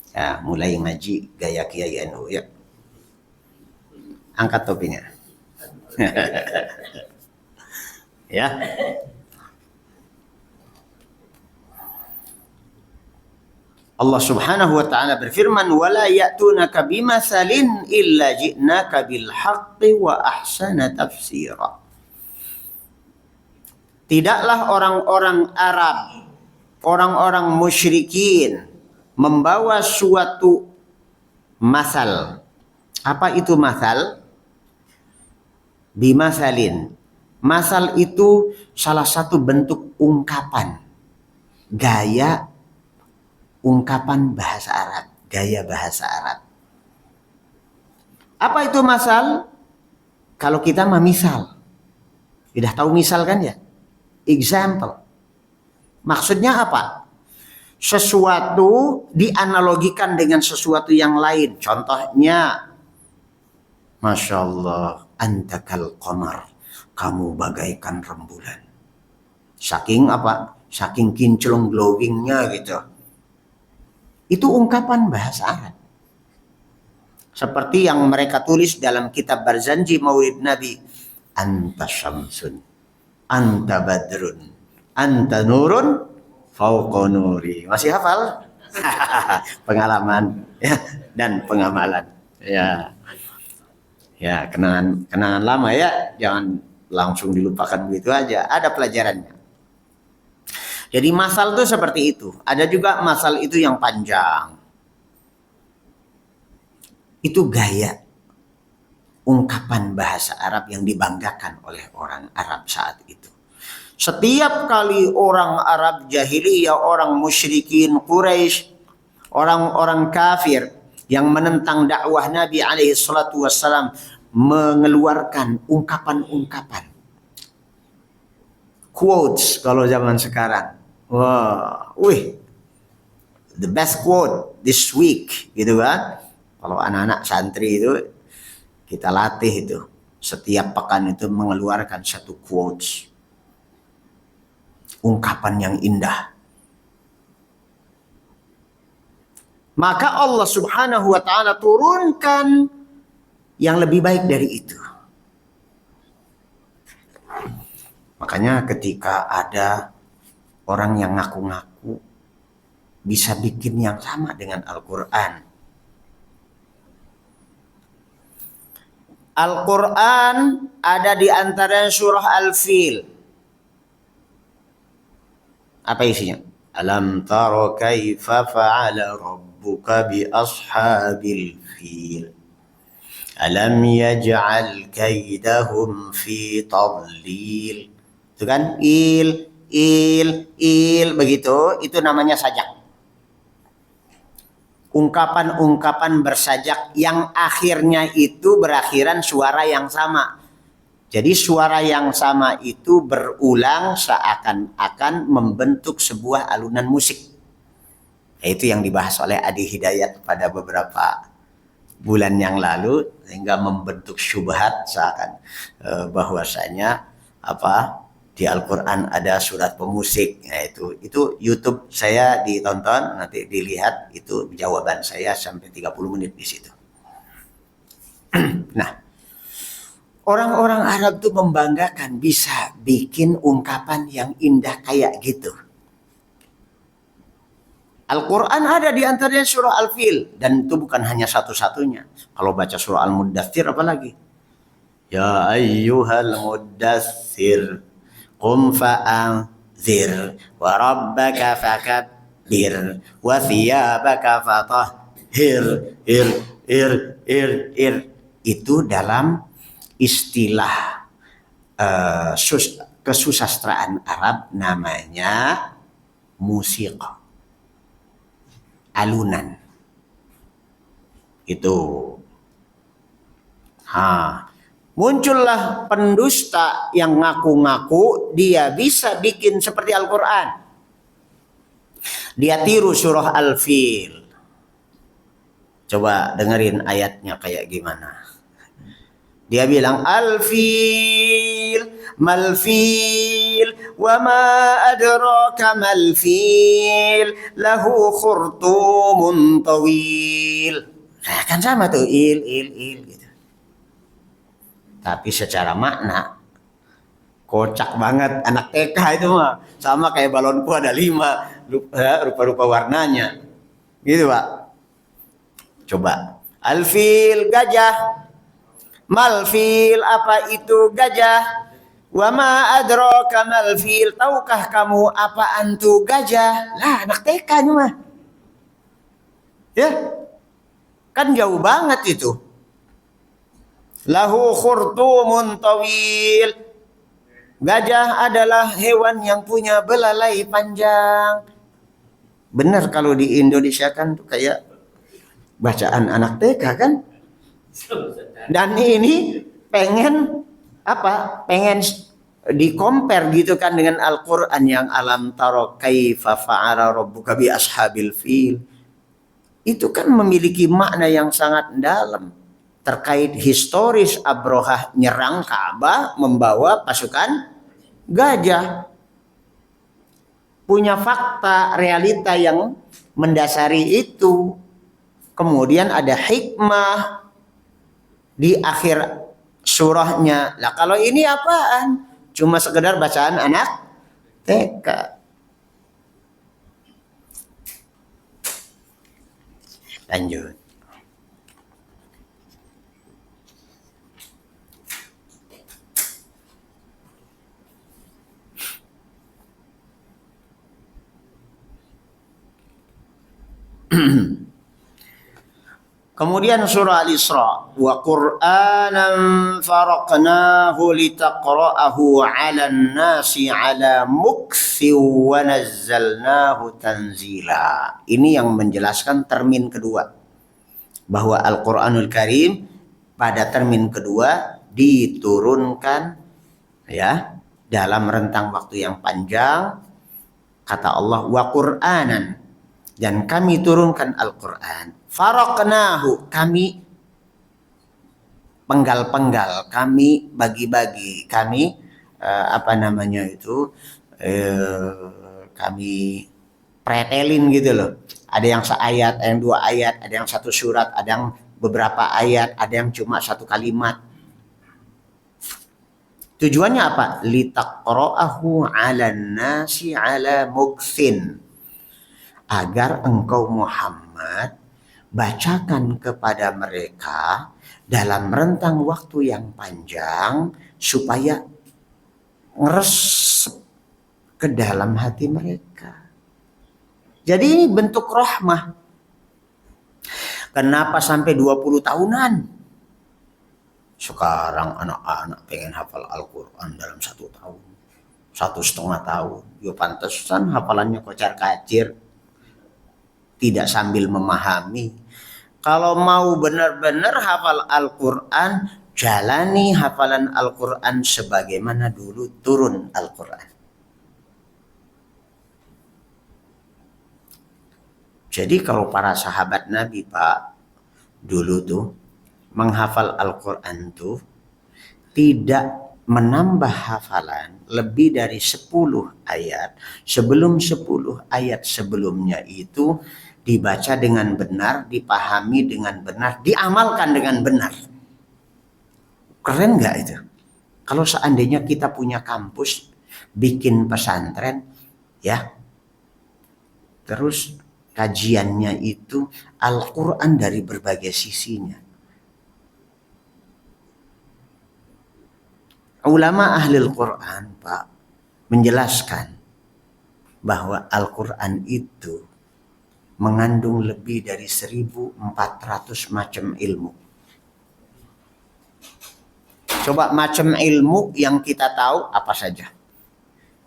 Ya, mulai ngaji gaya Kiai NU ya. Angkat topinya. Ya. Allah Subhanahu wa taala berfirman, "Wala ya'tunaka bimatsalin illa ji'naka bil haqqi wa ahsana tafsira." Tidaklah orang-orang Arab, orang-orang musyrikin membawa suatu masal. Apa itu masal? Bimasalin. Masal itu salah satu bentuk ungkapan, gaya ungkapan bahasa Arab, gaya bahasa Arab. Apa itu masal? Kalau kita memisal. Sudah tahu misal kan ya? Example. Maksudnya apa? Sesuatu dianalogikan dengan sesuatu yang lain. Contohnya, Masya Allah, anta kal qamar. Kamu bagaikan rembulan. Saking apa? Saking kinclong glowingnya gitu. Itu ungkapan bahasa Arab. Seperti yang mereka tulis dalam kitab Barzanji Maulid Nabi. Anta syamsun, anta badrun, anta nurun, fauqa nuri. Masih hafal? Pengalaman ya, dan pengamalan. Ya. Ya, kenangan lama ya. Jangan langsung dilupakan begitu aja. Ada pelajarannya. Jadi masal itu seperti itu. Ada juga masal itu yang panjang. Itu gaya ungkapan bahasa Arab yang dibanggakan oleh orang Arab saat itu. Setiap kali orang Arab jahiliyah, orang musyrikin Quraisy, orang-orang kafir yang menentang dakwah Nabi alaihi salatu wassalam mengeluarkan ungkapan-ungkapan. Quotes kalau zaman sekarang. Wah, the best quote this week, gitu kan? Kalau anak-anak santri itu kita latih itu setiap pekan itu mengeluarkan satu quotes, ungkapan yang indah. Maka Allah Subhanahu wa taala turunkan yang lebih baik dari itu. Makanya ketika ada orang yang ngaku-ngaku bisa bikin yang sama dengan Al-Quran. Al-Quran ada di antara surah Al-Fil. Apa isinya? Alam tara kaifa fa'ala rabbuka bi ashabil fil. Alam yaj'al kaidahum fi tadlil. Itu kan il begitu, itu namanya sajak. Ungkapan-ungkapan bersajak yang akhirnya itu berakhiran suara yang sama. Jadi suara yang sama itu berulang seakan-akan membentuk sebuah alunan musik. Itu yang dibahas oleh Adi Hidayat pada beberapa bulan yang lalu, sehingga membentuk syubhat seakan bahwasanya di Al-Quran ada surat pemusik. Nah, itu YouTube saya ditonton, nanti dilihat, itu jawaban saya sampai 30 menit di situ. Nah, orang-orang Arab tuh membanggakan bisa bikin ungkapan yang indah kayak gitu. Al-Quran ada di antaranya surah Al-Fil, dan itu bukan hanya satu-satunya. Kalau baca surah Al-Muddathir apalagi? Ya ayyuhal muddathir qum fa'anzir wa rabbaka fakabbir wa thiyabaka fatahhir itu dalam istilah kesusastraan Arab namanya musiqa, alunan itu. Muncullah pendusta yang ngaku-ngaku dia bisa bikin seperti Al-Quran. Dia tiru surah Al-Fil. Coba dengerin ayatnya kayak gimana. Dia bilang Al-Fil, mal-fil, wa ma adraka mal-fil, lahu khurtumun tawil. Nah, kan sama tuh, il gitu. Tapi secara makna kocak banget, anak TK itu mah. Sama kayak balonku ada 5 rupa-rupa warnanya. Gitu Pak. Coba. Al-fil, gajah. Mal-fil, apa itu gajah? Wa ma adraka mal-fil, tahukah kamu apaan tuh gajah? Lah anak TK ini mah. Ya. Kan jauh banget itu. Lahu khurtumun tawil. Gajah adalah hewan yang punya belalai panjang. Benar kalau di Indonesia kan tuh kayak bacaan anak TK kan. Dan ini pengen di-compare gitu kan dengan Al-Quran yang alam tara kaifa fa'ala rabbuka bi ashabil fil. Itu kan memiliki makna yang sangat dalam terkait historis Abrahah nyerang Ka'bah membawa pasukan gajah. Punya fakta realita yang mendasari itu. Kemudian ada hikmah di akhir surahnya. Lah kalau ini apaan? Cuma sekedar bacaan anak TK. Lanjut. Kemudian surah Al-Isra, wa Qur'anan faraqnahu litaqra'ahu 'alan nasi 'ala muktsi wa nazzalnahu tanzila. Ini yang menjelaskan termin kedua, bahwa Al-Qur'anul Karim pada termin kedua diturunkan ya dalam rentang waktu yang panjang. Kata Allah, wa Qur'anan, dan kami turunkan Al-Quran. Faraqnahu, kami penggal-penggal, kami bagi-bagi, kami kami pretelin gitu loh. Ada yang seayat, ada yang 2 ayat, ada yang 1 surat, ada yang beberapa ayat, ada yang cuma 1 kalimat. Tujuannya apa? Litaqra'ahu 'alan nasi 'ala muktsin. agar engkau Muhammad bacakan kepada mereka dalam rentang waktu yang panjang supaya ngeresep ke dalam hati mereka. Jadi ini bentuk rahmah. Kenapa sampai 20 tahunan? Sekarang anak-anak pengen hafal Al-Quran dalam 1 tahun. 1,5 tahun. Ya pantesan hafalannya kocar-kacir. Tidak sambil memahami. Kalau mau benar-benar hafal Al-Quran, jalani hafalan Al-Quran sebagaimana dulu turun Al-Quran. Jadi kalau para sahabat Nabi Pak, dulu tuh menghafal Al-Quran tuh tidak menambah hafalan lebih dari 10 ayat. Sebelum 10 ayat sebelumnya itu dibaca dengan benar, dipahami dengan benar, diamalkan dengan benar. Keren nggak itu? Kalau seandainya kita punya kampus, bikin pesantren, ya, terus kajiannya itu Al-Quran dari berbagai sisinya. Ulama ahli Al-Quran, Pak, menjelaskan bahwa Al-Quran itu mengandung lebih dari 1.400 macam ilmu. Coba macam ilmu yang kita tahu apa saja?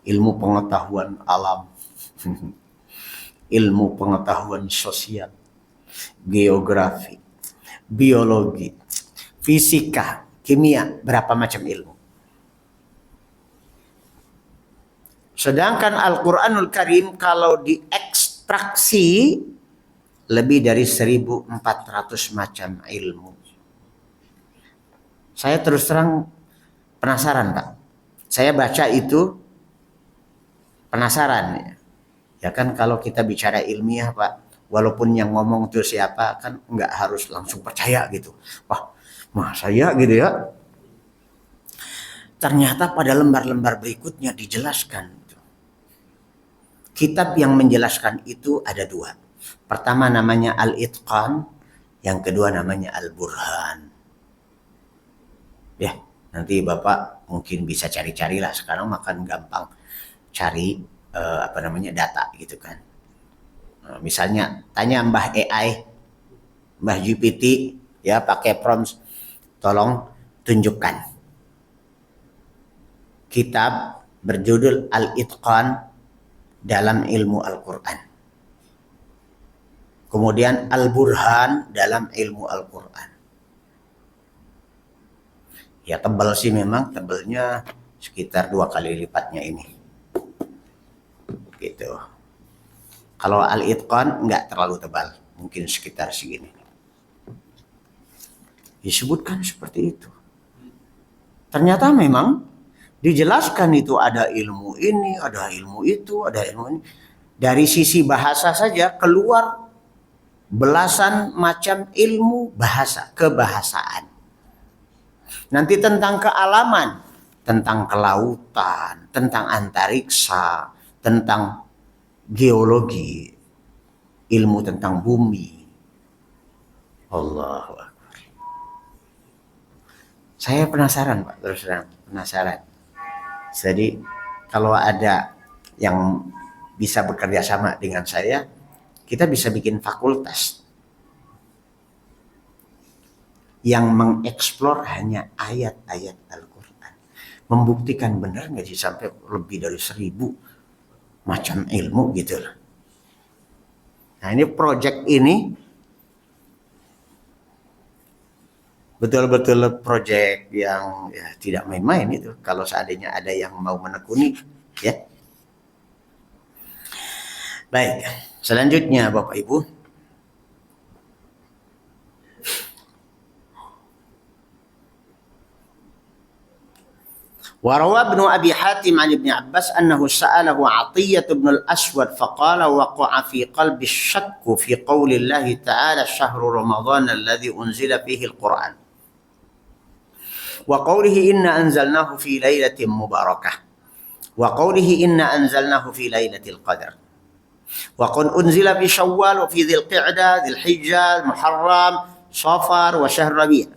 Ilmu pengetahuan alam, ilmu pengetahuan sosial, geografi, biologi, fisika, kimia, berapa macam ilmu. Sedangkan Al-Quranul Karim kalau diekstraksi lebih dari 1.400 macam ilmu. Saya terus terang penasaran, Pak. Saya baca itu penasaran. Ya kan kalau kita bicara ilmiah, Pak, walaupun yang ngomong itu siapa, kan nggak harus langsung percaya gitu. Wah, masa ya gitu ya. Ternyata pada lembar-lembar berikutnya dijelaskan. Kitab yang menjelaskan itu ada 2. Pertama namanya Al-Itqan, yang kedua namanya Al-Burhan. Ya, nanti Bapak mungkin bisa cari-carilah, sekarang makan gampang cari data gitu kan. Misalnya tanya Mbah AI, Mbah GPT, ya pakai prompt, tolong tunjukkan kitab berjudul Al-Itqan dalam ilmu Al-Quran. Kemudian Al-Burhan dalam ilmu Al-Quran. Ya tebal sih memang, tebalnya sekitar 2 kali lipatnya ini. Gitu. Kalau Al-Itqan nggak terlalu tebal, mungkin sekitar segini. Disebutkan seperti itu. Ternyata memang dijelaskan itu ada ilmu ini, ada ilmu itu, ada ilmu ini. Dari sisi bahasa saja keluar belasan macam ilmu bahasa, kebahasaan. Nanti tentang kealaman, tentang kelautan, tentang antariksa, tentang geologi, ilmu tentang bumi. Allahu Akbar. Saya penasaran, Pak, terus terang penasaran. Jadi kalau ada yang bisa bekerja sama dengan saya, kita bisa bikin fakultas yang mengeksplor hanya ayat-ayat Al-Quran. Membuktikan benar nggak sih sampai lebih dari 1.000 macam ilmu gitu loh. Nah ini project ini betul-betul proyek yang ya, tidak main-main itu. Kalau seandainya ada yang mau menekuni, ya. Baik, selanjutnya Bapak Ibu. وروى ابن أبي حاتم عن ابن عباس أنه سأله عطية بن الأسود فقال وقع في قلب الشك في قول الله تعالى شهر رمضان الذي أنزل فيه القرآن وقوله إنا أنزلناه في ليلة مباركة وقوله إنا أنزلناه في ليلة القدر Wa qad unzila fi Syawal wa fi Dzulqa'dah, Dzulhijjah, Muharram, Safar wa syahr Rabi'.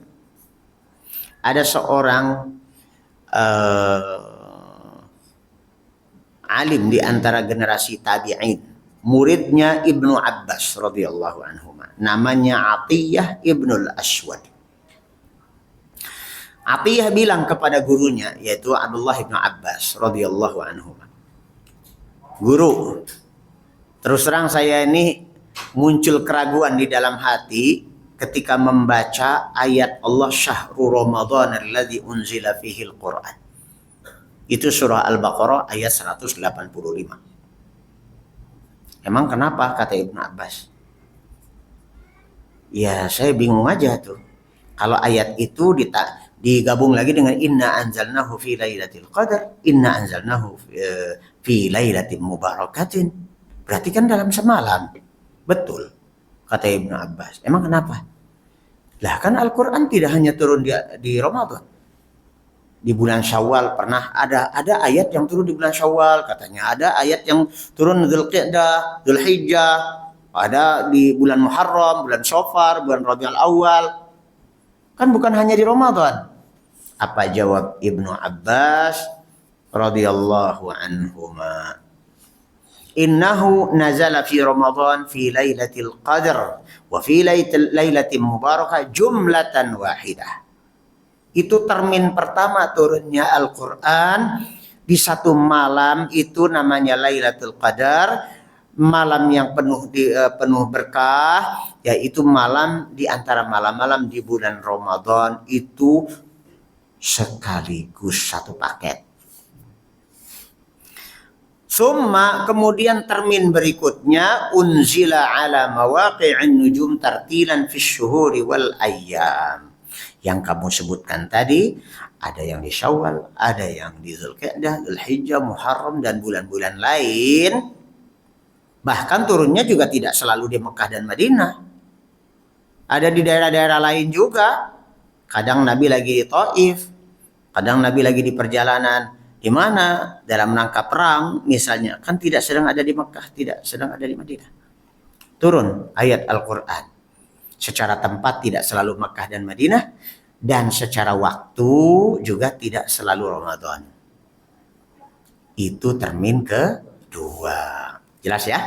Ada seorang alim di antara generasi tabi'in, muridnya Ibnu Abbas radhiyallahu anhu, namanya Atiyah Ibnul Aswad. Atiyah bilang kepada gurunya, yaitu Abdullah Ibnu Abbas radhiyallahu anhu, "Guru, terus terang saya ini muncul keraguan di dalam hati ketika membaca ayat Allah Syahrul Ramadan alladzi unzila fihil Qur'an." Itu surah Al-Baqarah ayat 185. Emang kenapa, kata Ibnu Abbas? Ya saya bingung aja tuh. Kalau ayat itu digabung lagi dengan inna anzalnahu fi lailatul qadar, inna anzalnahu fi lailatin mubarakatin. Berarti kan dalam semalam. Betul, kata Ibnu Abbas. Emang kenapa? Lah kan Al-Quran tidak hanya turun di Ramadan. Di bulan Syawal pernah ada ayat yang turun di bulan Syawal, katanya ada ayat yang turun Dzulqa'dah, Dzulhijjah, ada di bulan Muharram, bulan Safar, bulan Rabiul Awal. Kan bukan hanya di Ramadan. Apa jawab Ibnu Abbas radhiyallahu anhuma? Innahu nazala fi Ramadan fi lailatul qadr wa fi lailatin mubarakah jumlatan wahidah. Itu termin pertama turunnya Al-Quran di satu malam, itu namanya Lailatul Qadar, malam yang penuh berkah, yaitu malam di antara malam-malam di bulan Ramadan, itu sekaligus satu paket. Summa, kemudian termin berikutnya, unzila ala mawaqi'in nujum tartilan fis syuhuri wal ayyam. Yang kamu sebutkan tadi, ada yang di Syawal, ada yang di Dzulqa'dah, Dzulhijjah, Muharram, dan bulan-bulan lain. Bahkan turunnya juga tidak selalu di Mekah dan Madinah. Ada di daerah-daerah lain juga. Kadang Nabi lagi di Taif, kadang Nabi lagi di perjalanan. Di mana? Dalam rangka perang misalnya. Kan tidak sedang ada di Mekah, tidak sedang ada di Madinah. Turun ayat Al-Quran. Secara tempat tidak selalu Mekah dan Madinah, dan secara waktu juga tidak selalu Ramadan. Itu termin kedua. Jelas ya?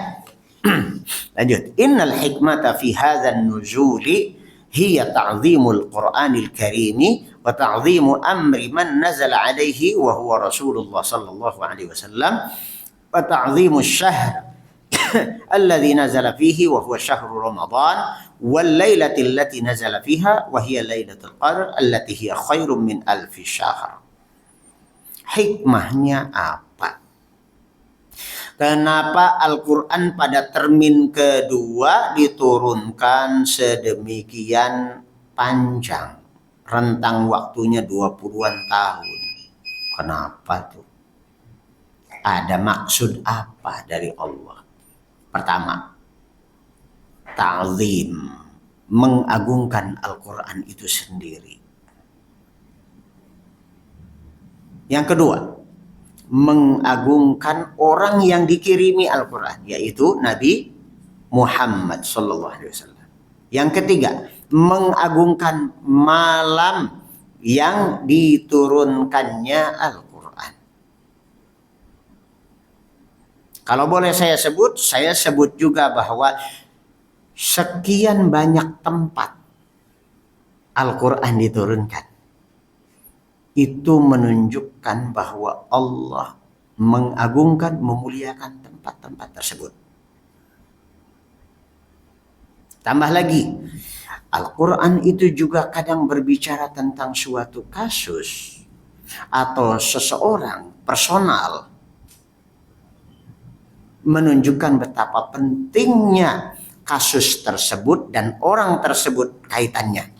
Lanjut. Innal hikmata fi hadzal nuzuli hiya ta'zimul Qur'anil Karimi wa ta'zimu amri man nazala alaihi wa huwa Rasulullah sallallahu alaihi wasallam wa ta'zimu syahr alladzi nazala fihi wa huwa syahrul Ramadan wal lailati allati nazala fiha wa hiya lailatul qadar allati hiya khairum min alfi syahr. Hikmahnya apa? Kenapa Al-Quran pada termin kedua diturunkan sedemikian panjang? Rentang waktunya 20-an tahun. Kenapa tuh? Ada maksud apa dari Allah? Pertama, ta'zim, mengagungkan Al-Quran itu sendiri. Yang kedua, mengagungkan orang yang dikirimi Al-Quran, yaitu Nabi Muhammad sallallahu alaihi wasallam. Yang ketiga, mengagungkan malam yang diturunkannya Al-Quran. Kalau boleh saya sebut juga bahwa sekian banyak tempat Al-Quran diturunkan. Itu menunjukkan bahwa Allah mengagungkan, memuliakan tempat-tempat tersebut. Tambah lagi, Al-Quran itu juga kadang berbicara tentang suatu kasus atau seseorang personal, menunjukkan betapa pentingnya kasus tersebut dan orang tersebut kaitannya.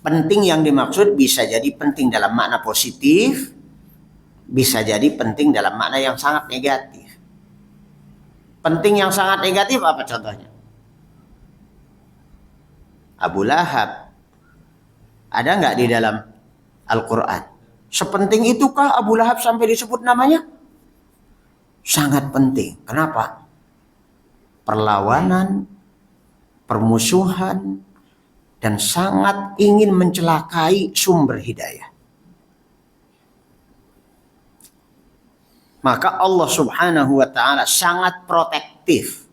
Penting yang dimaksud bisa jadi penting dalam makna positif, bisa jadi penting dalam makna yang sangat negatif. Penting yang sangat negatif apa contohnya? Abu Lahab. Ada nggak di dalam Al-Quran? Sepenting itukah Abu Lahab sampai disebut namanya? Sangat penting. Kenapa? perlawanan, permusuhan, dan sangat ingin mencelakai sumber hidayah. Maka Allah Subhanahu wa taala sangat protektif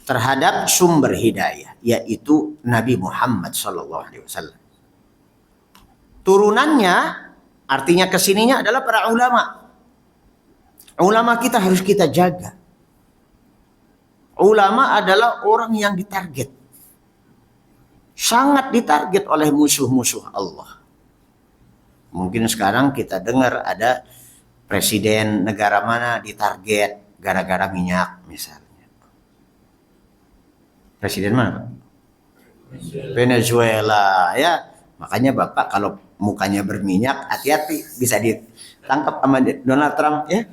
terhadap sumber hidayah, yaitu Nabi Muhammad sallallahu alaihi wasallam. Turunannya, artinya kesininya adalah para ulama. Ulama kita harus kita jaga. Ulama adalah orang yang ditarget. Sangat ditarget oleh musuh-musuh Allah. Mungkin sekarang kita dengar ada presiden negara mana ditarget gara-gara minyak misalnya. Presiden mana? Venezuela ya. Makanya Bapak kalau mukanya berminyak hati-hati bisa ditangkap sama Donald Trump ya.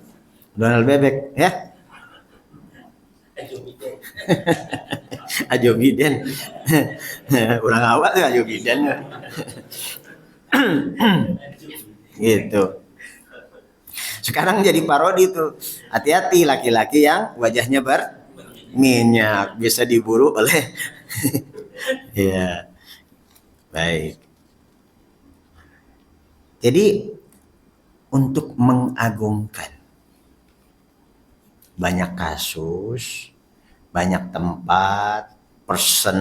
Donald Bebek ya. Ajo Biden. Orang awal tuh Ajo Biden. Gitu. Sekarang jadi parodi tuh. Hati-hati laki-laki yang wajahnya berminyak bisa diburu oleh ya. Baik. Jadi untuk mengagungkan banyak kasus, banyak tempat, person,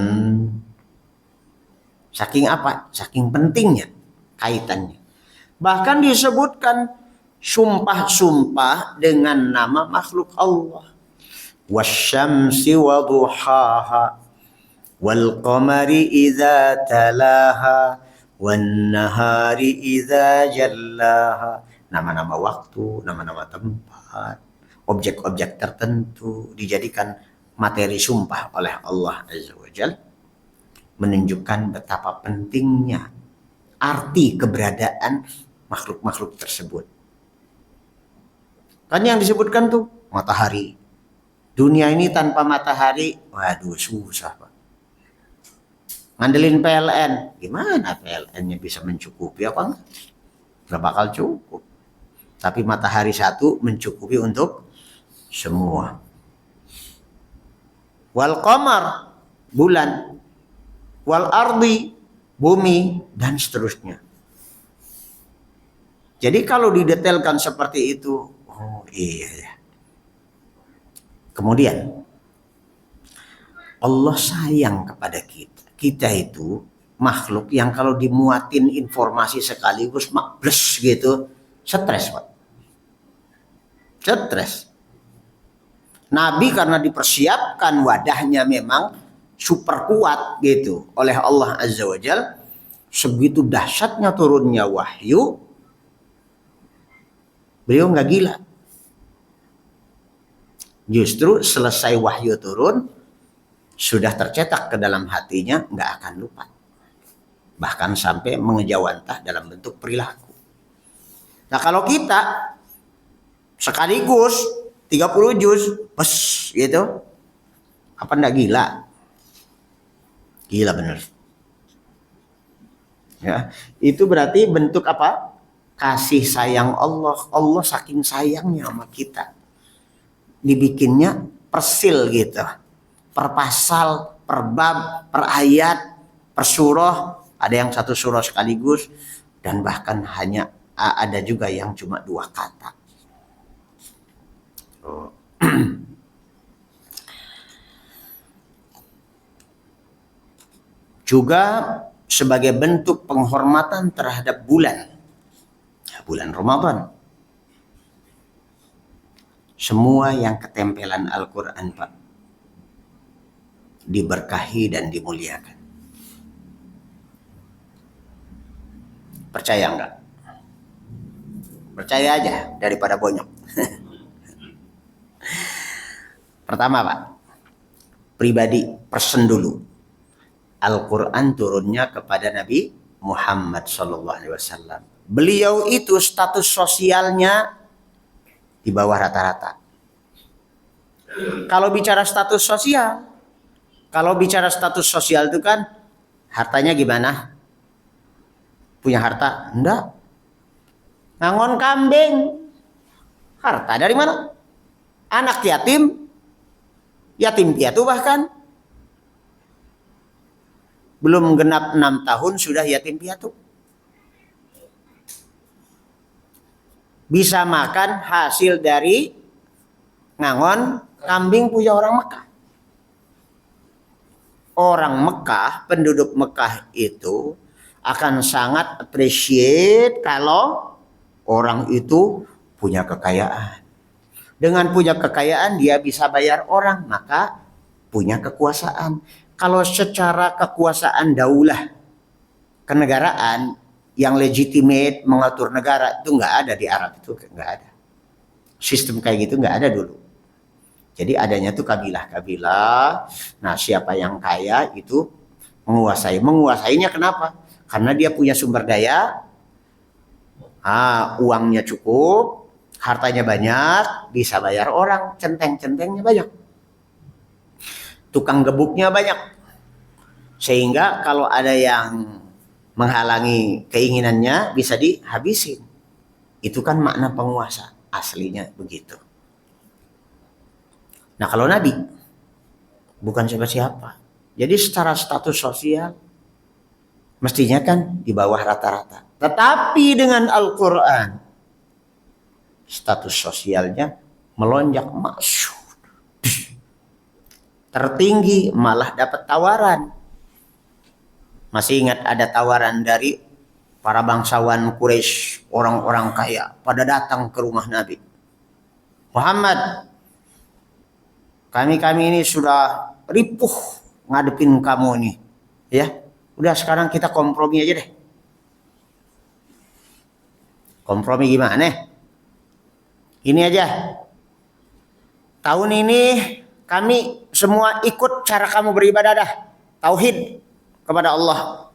saking apa? Saking pentingnya kaitannya. Bahkan disebutkan sumpah-sumpah dengan nama makhluk Allah. Wasyamsi wa duhaha wal qamari idza talaha wan nahari idza jallaha. Nama-nama waktu, nama-nama tempat, objek-objek tertentu dijadikan materi sumpah oleh Allah Azza wa Jalla, menunjukkan betapa pentingnya arti keberadaan makhluk-makhluk tersebut. Kan yang disebutkan tuh matahari. Dunia ini tanpa matahari, waduh susah Pak. Ngandelin PLN, gimana PLN-nya bisa mencukupi apa enggak? Gak bakal cukup. Tapi matahari satu mencukupi untuk semua. Wal qamar, bulan. Wal ardi, bumi, dan seterusnya. Jadi kalau didetailkan seperti itu, oh iya. Kemudian, Allah sayang kepada kita. Kita itu makhluk yang kalau dimuatin informasi sekaligus mables gitu, stres Pak. Stres. Nabi karena dipersiapkan wadahnya memang super kuat gitu oleh Allah Azza wa Jalla. Segitu dahsyatnya turunnya wahyu, beliau nggak gila. Justru selesai wahyu turun, sudah tercetak ke dalam hatinya, nggak akan lupa. Bahkan sampai mengejawantah dalam bentuk perilaku. Nah kalau kita sekaligus 30 juz, pes gitu, apa ndak gila? Gila bener. Ya, itu berarti bentuk apa? Kasih sayang Allah. Allah saking sayangnya sama kita. Dibikinnya persil gitu. Per pasal, per bab, per ayat, per surah. Ada yang satu surah sekaligus. Dan bahkan hanya ada juga yang cuma 2 kata. Oh. Juga sebagai bentuk penghormatan terhadap bulan Ramadan. Semua yang ketempelan Al-Quran Pak diberkahi dan dimuliakan. Percaya enggak? Percaya aja daripada bonyok. Pertama Pak, pribadi person dulu. Al-Quran turunnya kepada Nabi Muhammad SAW. Beliau itu status sosialnya di bawah rata-rata. Kalau bicara status sosial itu kan hartanya gimana? Punya harta? Enggak. Ngangon kambing. Harta dari mana? Anak yatim Yatim piatu bahkan. Belum genap 6 tahun sudah yatim piatu. Bisa makan hasil dari ngangon kambing punya orang Mekah. Orang Mekah, penduduk Mekah itu akan sangat appreciate kalau orang itu punya kekayaan. Dengan punya kekayaan dia bisa bayar orang, maka punya kekuasaan. Kalau secara kekuasaan daulah kenegaraan yang legitimate mengatur negara itu nggak ada di Arab, itu nggak ada. Sistem kayak gitu nggak ada dulu. Jadi adanya tuh kabilah-kabilah. Nah, siapa yang kaya itu menguasai. Menguasainya kenapa? Karena dia punya sumber daya, uangnya cukup, hartanya banyak, bisa bayar orang, centeng-centengnya banyak, tukang gebuknya banyak. Sehingga kalau ada yang menghalangi keinginannya bisa dihabisin. Itu kan makna penguasa, aslinya begitu. Nah, kalau Nabi bukan siapa-siapa. Jadi secara status sosial mestinya kan di bawah rata-rata. Tetapi dengan Al-Quran status sosialnya melonjak masyhur. Tertinggi, malah dapat tawaran. Masih ingat ada tawaran dari para bangsawan Quraisy, orang-orang kaya pada datang ke rumah Nabi. Muhammad, kami ini sudah ripuh ngadepin kamu nih, ya. Udah sekarang kita kompromi aja deh. Kompromi gimana? Ini aja. Tahun ini kami semua ikut cara kamu beribadah dah. Tauhid kepada Allah.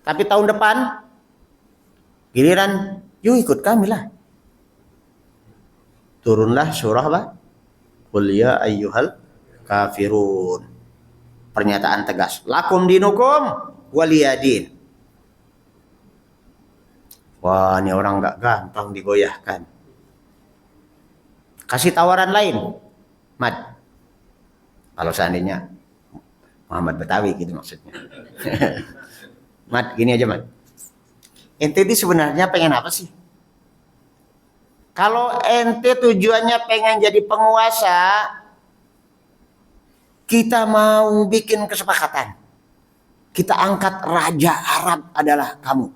Tapi tahun depan giliran yuk ikut kami lah. Turunlah surah apa? Qul ya ayyuhal kafirun. Pernyataan tegas. Lakum dinukum waliyadin. Wah, ini orang gak gampang digoyahkan. Kasih tawaran lain. Mad. Kalau seandainya Muhammad Betawi gitu maksudnya. Mad, gini aja Mad. Ente itu sebenarnya pengen apa sih? Kalau ente tujuannya pengen jadi penguasa, kita mau bikin kesepakatan. Kita angkat Raja Arab adalah kamu.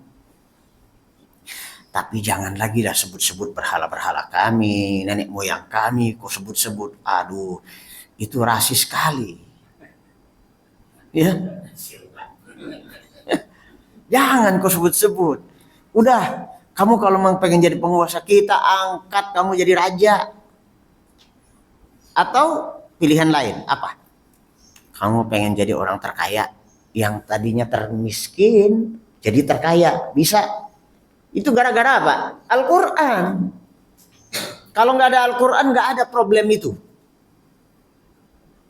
Tapi jangan lagi dah sebut-sebut berhala-berhala kami, nenek moyang kami, kok sebut-sebut. Aduh, itu rasis sekali. Ya. Jangan kau sebut-sebut. Udah, kamu kalau memang pengen jadi penguasa, kita angkat kamu jadi raja. Atau pilihan lain, apa? Kamu pengen jadi orang terkaya, yang tadinya termiskin, jadi terkaya, bisa. Itu gara-gara apa? Al-Quran. Kalau nggak ada Al-Quran, nggak ada problem itu.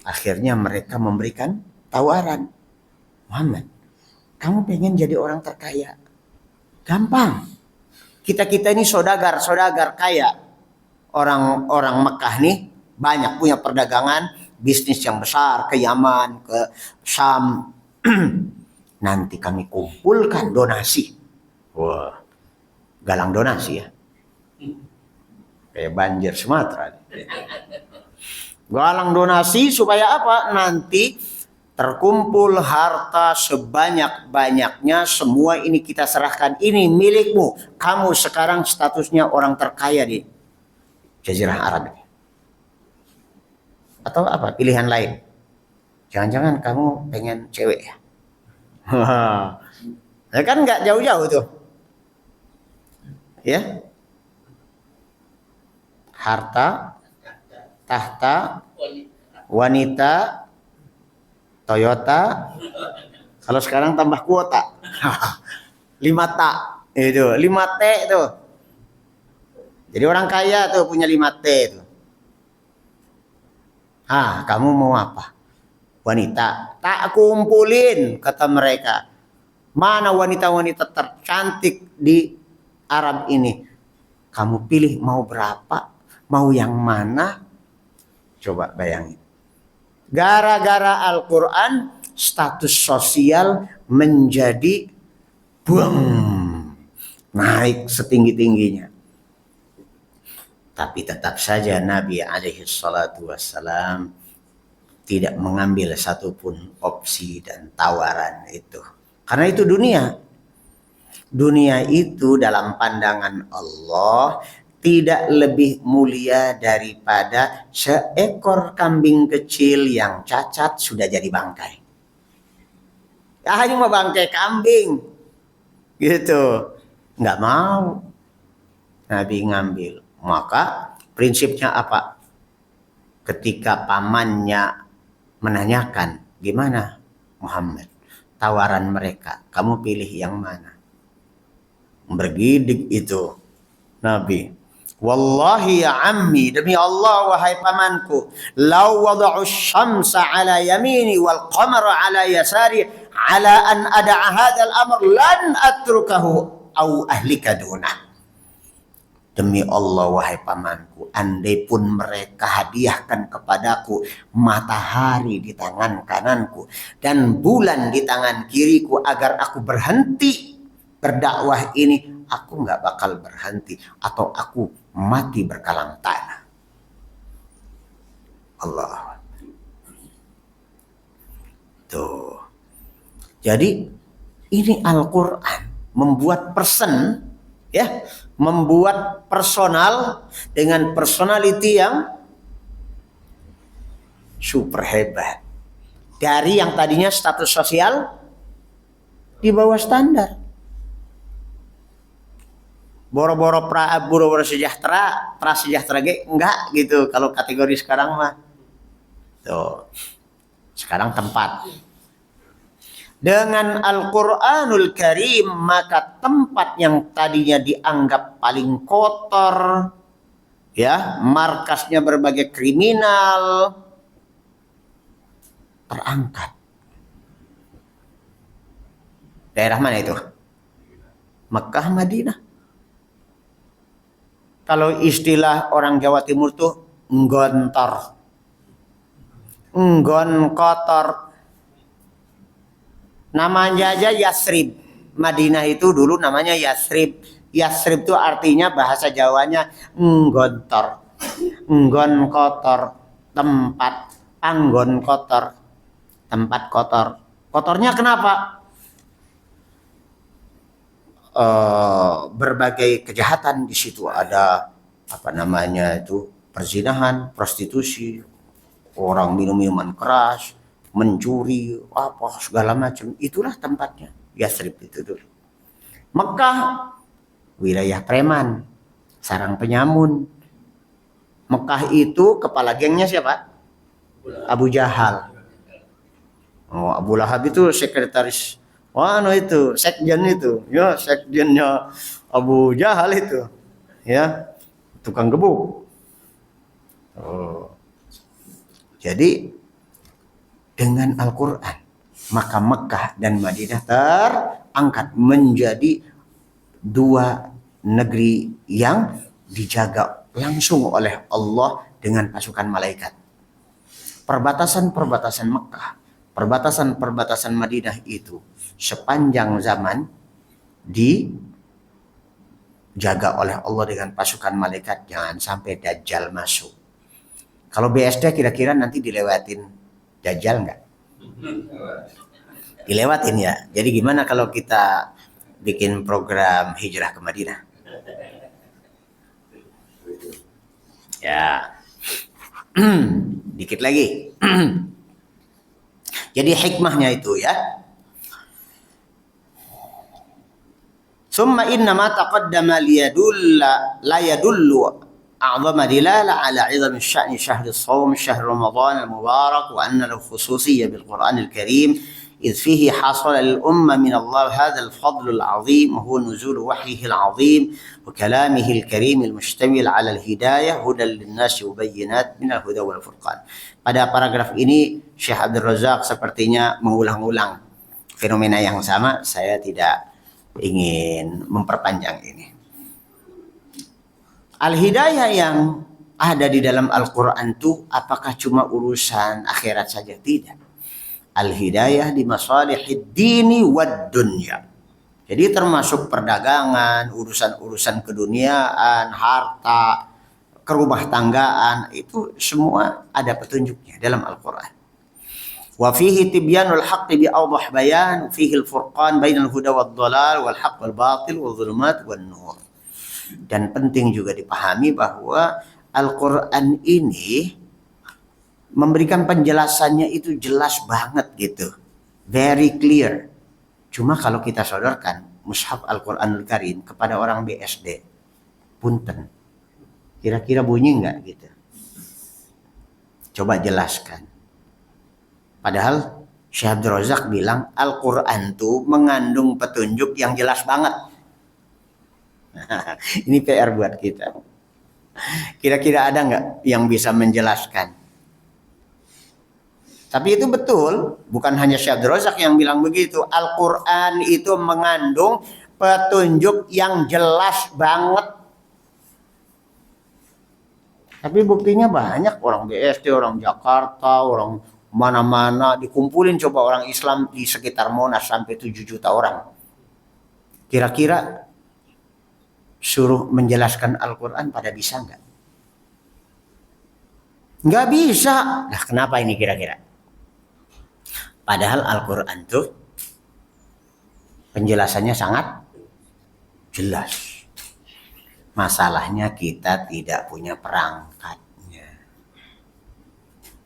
Akhirnya mereka memberikan tawaran. Muhammad, kamu pengen jadi orang terkaya? Gampang. Kita ini saudagar kaya. Orang-orang Mekah nih banyak punya perdagangan, bisnis yang besar ke Yaman, ke Syam. Nanti kami kumpulkan donasi. Wah. Galang donasi ya. Kayak banjir Sumatera. Galang donasi supaya apa? Nanti terkumpul harta sebanyak-banyaknya, semua ini kita serahkan, ini milikmu. Kamu sekarang statusnya orang terkaya di Jazirah Arab ini. Atau apa? Pilihan lain. Jangan-jangan kamu pengen cewek ya? Ya kan nggak jauh-jauh tuh. Ya, harta, tahta, wanita, Toyota. Kalau sekarang tambah kuota 5 tak itu 5 T itu. Jadi orang kaya tuh punya 5 T itu. Kamu mau apa? Wanita. Tak kumpulin, kata mereka. Mana wanita-wanita tercantik di Arab ini? Kamu pilih mau berapa? Mau yang mana? Coba bayangin. Gara-gara Al-Quran, status sosial menjadi naik setinggi-tingginya. Tapi tetap saja Nabi alaihi salatu wassalam tidak mengambil satupun opsi dan tawaran itu. Karena itu dunia. Dunia itu dalam pandangan Allah tidak lebih mulia daripada seekor kambing kecil yang cacat sudah jadi bangkai. Ya hanya mau bangkai kambing. Gitu. Nggak mau. Nabi ngambil. Maka prinsipnya apa? Ketika pamannya menanyakan, gimana Muhammad? Tawaran mereka, kamu pilih yang mana? Bergidik itu Nabi. Wallahi ya ammi, demi Allah wahai pamanku, law wada'u syamsa ala yamini wal qamara ala yasari ala an ada'a hadzal amr lan atrukahu au ahlika dunah. Demi Allah wahai pamanku, andai pun mereka hadiahkan kepadaku matahari di tangan kananku dan bulan di tangan kiriku agar aku berhenti berdakwah ini, aku nggak bakal berhenti atau aku mati berkalang tanah. Allah. Tuh. Jadi ini Al-Quran membuat membuat personal dengan personality yang super hebat. Dari yang tadinya status sosial di bawah standar. Boro-boro sejahtera, prasejahtera enggak gitu kalau kategori sekarang mah. Tuh. Sekarang tempat. Dengan Al-Quranul Karim, maka tempat yang tadinya dianggap paling kotor, ya, markasnya berbagai kriminal, terangkat. Daerah mana itu? Mekkah, Madinah. Kalau istilah orang Jawa Timur tuh nggontor. Nggon kotor. Namanya aja Yasrib. Madinah itu dulu namanya Yasrib. Yasrib itu artinya bahasa Jawanya nggontor. Nggon kotor. Tempat. Panggon kotor. Tempat kotor. Kotornya kenapa? Berbagai kejahatan di situ ada perzinahan, prostitusi, orang minum minuman keras, mencuri, apa segala macam. Itulah tempatnya Yasrib itu dulu. Mekkah wilayah preman, sarang penyamun. Mekkah itu kepala gengnya siapa? Abu Jahal. Oh, Abu Lahab itu sekretaris. Itu sekjen itu, ya sekjennya Abu Jahal itu, ya tukang gebuk. Oh. Jadi dengan Al-Quran maka Mekkah dan Madinah terangkat menjadi dua negeri yang dijaga langsung oleh Allah dengan pasukan malaikat. Perbatasan-perbatasan Mekkah, perbatasan-perbatasan Madinah itu sepanjang zaman dijaga oleh Allah dengan pasukan malaikat, jangan sampai Dajjal masuk. Kalau BSD kira-kira nanti dilewatin Dajjal enggak? Dilewatin ya. Jadi gimana kalau kita bikin program hijrah ke Madinah? Ya. Dikit lagi. Jadi hikmahnya itu ya. Summa inna ma taqaddama la yadullu a'zama dilala ala 'idhami sya'ni syahr as-shawm syahr Ramadan al-mubarak wa anna lahu khususiyyah bil Qur'an al-Karim إذ فيه حصل للأمة من الله هذا الفضل العظيم وهو نزول وحيه العظيم وكلامه الكريم المشتمل على الهداية هدى للناس وبينات من الهدى والفرقان. Pada paragraf ini Syekh Abdul Razak sepertinya mengulang-ulang fenomena yang sama. Saya tidak ingin memperpanjang ini. Al-hidayah yang ada di dalam Al-Quran tuh apakah cuma urusan akhirat saja? Tidak. Al-hidayah di masalihid dini wad dunya. Jadi termasuk perdagangan, urusan-urusan keduniaan, harta, kerumah tanggaan, itu semua ada petunjuknya dalam Al-Quran. Wa fihi tibyanul haqqi bi awdah bayan, fihi al-furqan bainal huda wad dhalal wal haqq wal batil wal dhulumat wan nur. Dan penting juga dipahami bahwa Al-Quran ini memberikan penjelasannya itu jelas banget gitu. Very clear. Cuma kalau kita sodorkan mushaf Al-Quranul Karim kepada orang BSD, punten. Kira-kira bunyi enggak gitu? Coba jelaskan. Padahal Syekh Abdul Razak bilang Al-Quran tuh mengandung petunjuk yang jelas banget. Ini PR buat kita. Kira-kira ada nggak yang bisa menjelaskan? Tapi itu betul, bukan hanya Syekh Abdul Razak yang bilang begitu. Al-Quran itu mengandung petunjuk yang jelas banget. Tapi buktinya banyak orang BSD, orang Jakarta, orang mana-mana dikumpulin coba orang Islam di sekitar Monas sampai 7 juta orang. Kira-kira suruh menjelaskan Al-Quran pada bisa nggak? Nggak bisa. Nah kenapa ini kira-kira? Padahal Al-Quran tuh penjelasannya sangat jelas. Masalahnya kita tidak punya perangkatnya.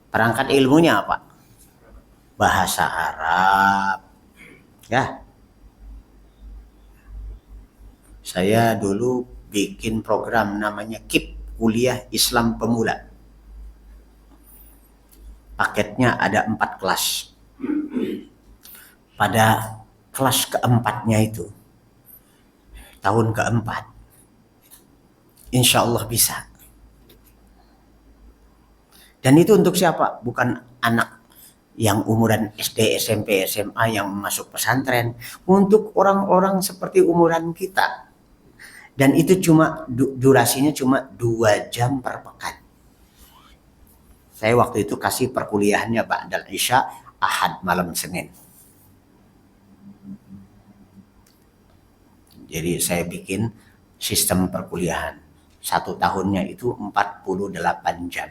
Perangkat ilmunya apa? Bahasa Arab. Ya. Saya dulu bikin program namanya KIP, Kuliah Islam Pemula. Paketnya ada 4 kelas. Pada kelas keempatnya itu, tahun keempat, insya Allah bisa. Dan itu untuk siapa? Bukan anak yang umuran SD, SMP, SMA yang masuk pesantren. Untuk orang-orang seperti umuran kita. Dan itu cuma durasinya cuma 2 jam per pekan. Saya waktu itu kasih perkuliahannya ba'dal Isya, Ahad malam Senin. Jadi saya bikin sistem perkuliahan. 1 tahunnya itu 48 jam.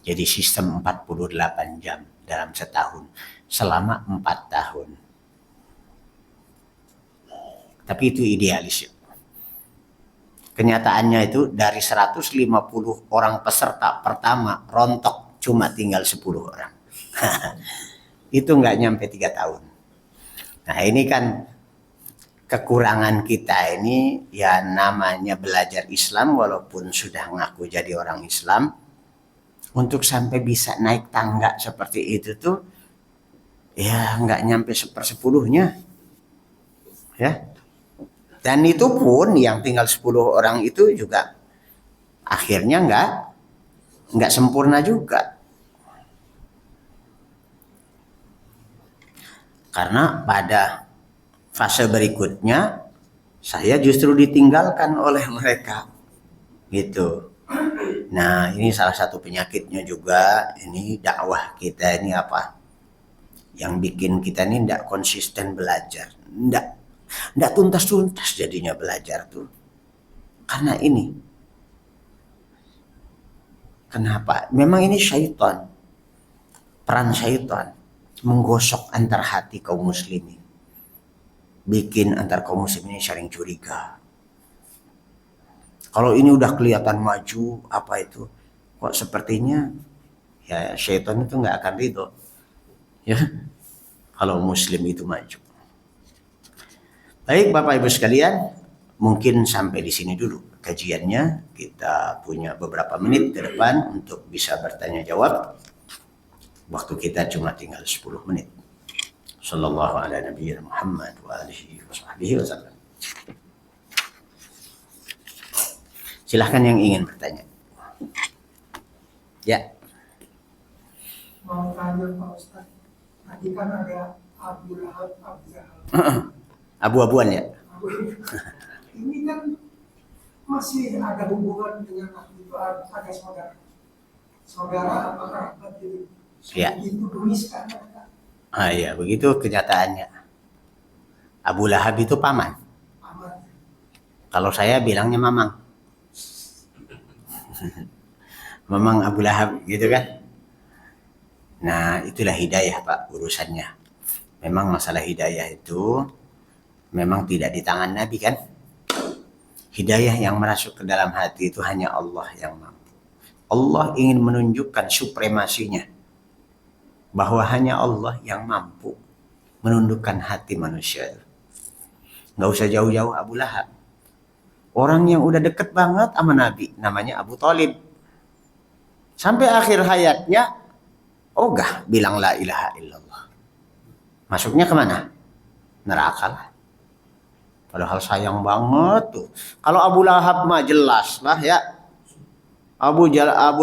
Jadi sistem 48 jam dalam setahun. Selama 4 tahun. Tapi itu idealis ya. Kenyataannya itu dari 150 orang peserta pertama rontok cuma tinggal 10 orang. Itu nggak nyampe 3 tahun. Nah ini kan kekurangan kita ini ya namanya belajar Islam walaupun sudah ngaku jadi orang Islam. Untuk sampai bisa naik tangga seperti itu tuh ya nggak nyampe 1/10-nya. Ya. Dan itu pun yang tinggal 10 orang itu juga akhirnya nggak sempurna juga. Karena pada fase berikutnya saya justru ditinggalkan oleh mereka. Gitu. Nah, ini salah satu penyakitnya juga, ini dakwah kita ini apa? Yang bikin kita ini tidak konsisten belajar. Tidak tuntas-tuntas jadinya belajar tuh. Karena ini. Kenapa? Memang ini syaitan. Peran syaitan. Menggosok antar hati kaum muslimin. Bikin antar kaum muslimin saling curiga. Kalau ini udah kelihatan maju, apa itu? Kok sepertinya ya syaitan itu nggak akan ridho. Ya, kalau muslim itu maju. Baik Bapak Ibu sekalian, mungkin sampai di sini dulu kajiannya. Kita punya beberapa menit ke depan untuk bisa bertanya jawab. Waktu kita cuma tinggal 10 menit. Sallallahu ala nabiyina Muhammad wa alihi wa sahbihi wasallam. Silahkan yang ingin bertanya. Ya. Mau tanya Pak Ustaz. Tadi kan ada Abu Lahab, Abu Jahal. Abu-abuan ya? ini kan masih ada hubungan dengan itu agak saudara. Saudara apa kerabat gitu. Ya. Itu tuliskan. Iya, begitu kenyataannya. Abu Lahab itu paman. Aman. Kalau saya bilangnya mamang. Mamang Abu Lahab gitu kan. Nah, itulah hidayah, Pak, urusannya. Memang masalah hidayah itu memang tidak di tangan Nabi kan. Hidayah yang masuk ke dalam hati itu hanya Allah yang mampu. Allah ingin menunjukkan supremasinya. Bahwa hanya Allah yang mampu menundukkan hati manusia. Nggak usah jauh-jauh Abu Lahab. Orang yang udah deket banget sama Nabi, namanya Abu Thalib. Sampai akhir hayatnya, ogah bilang la ilaha illallah. Masuknya kemana? Neraka lah. Padahal sayang banget tuh. Kalau Abu Lahab mah jelas lah ya. Abu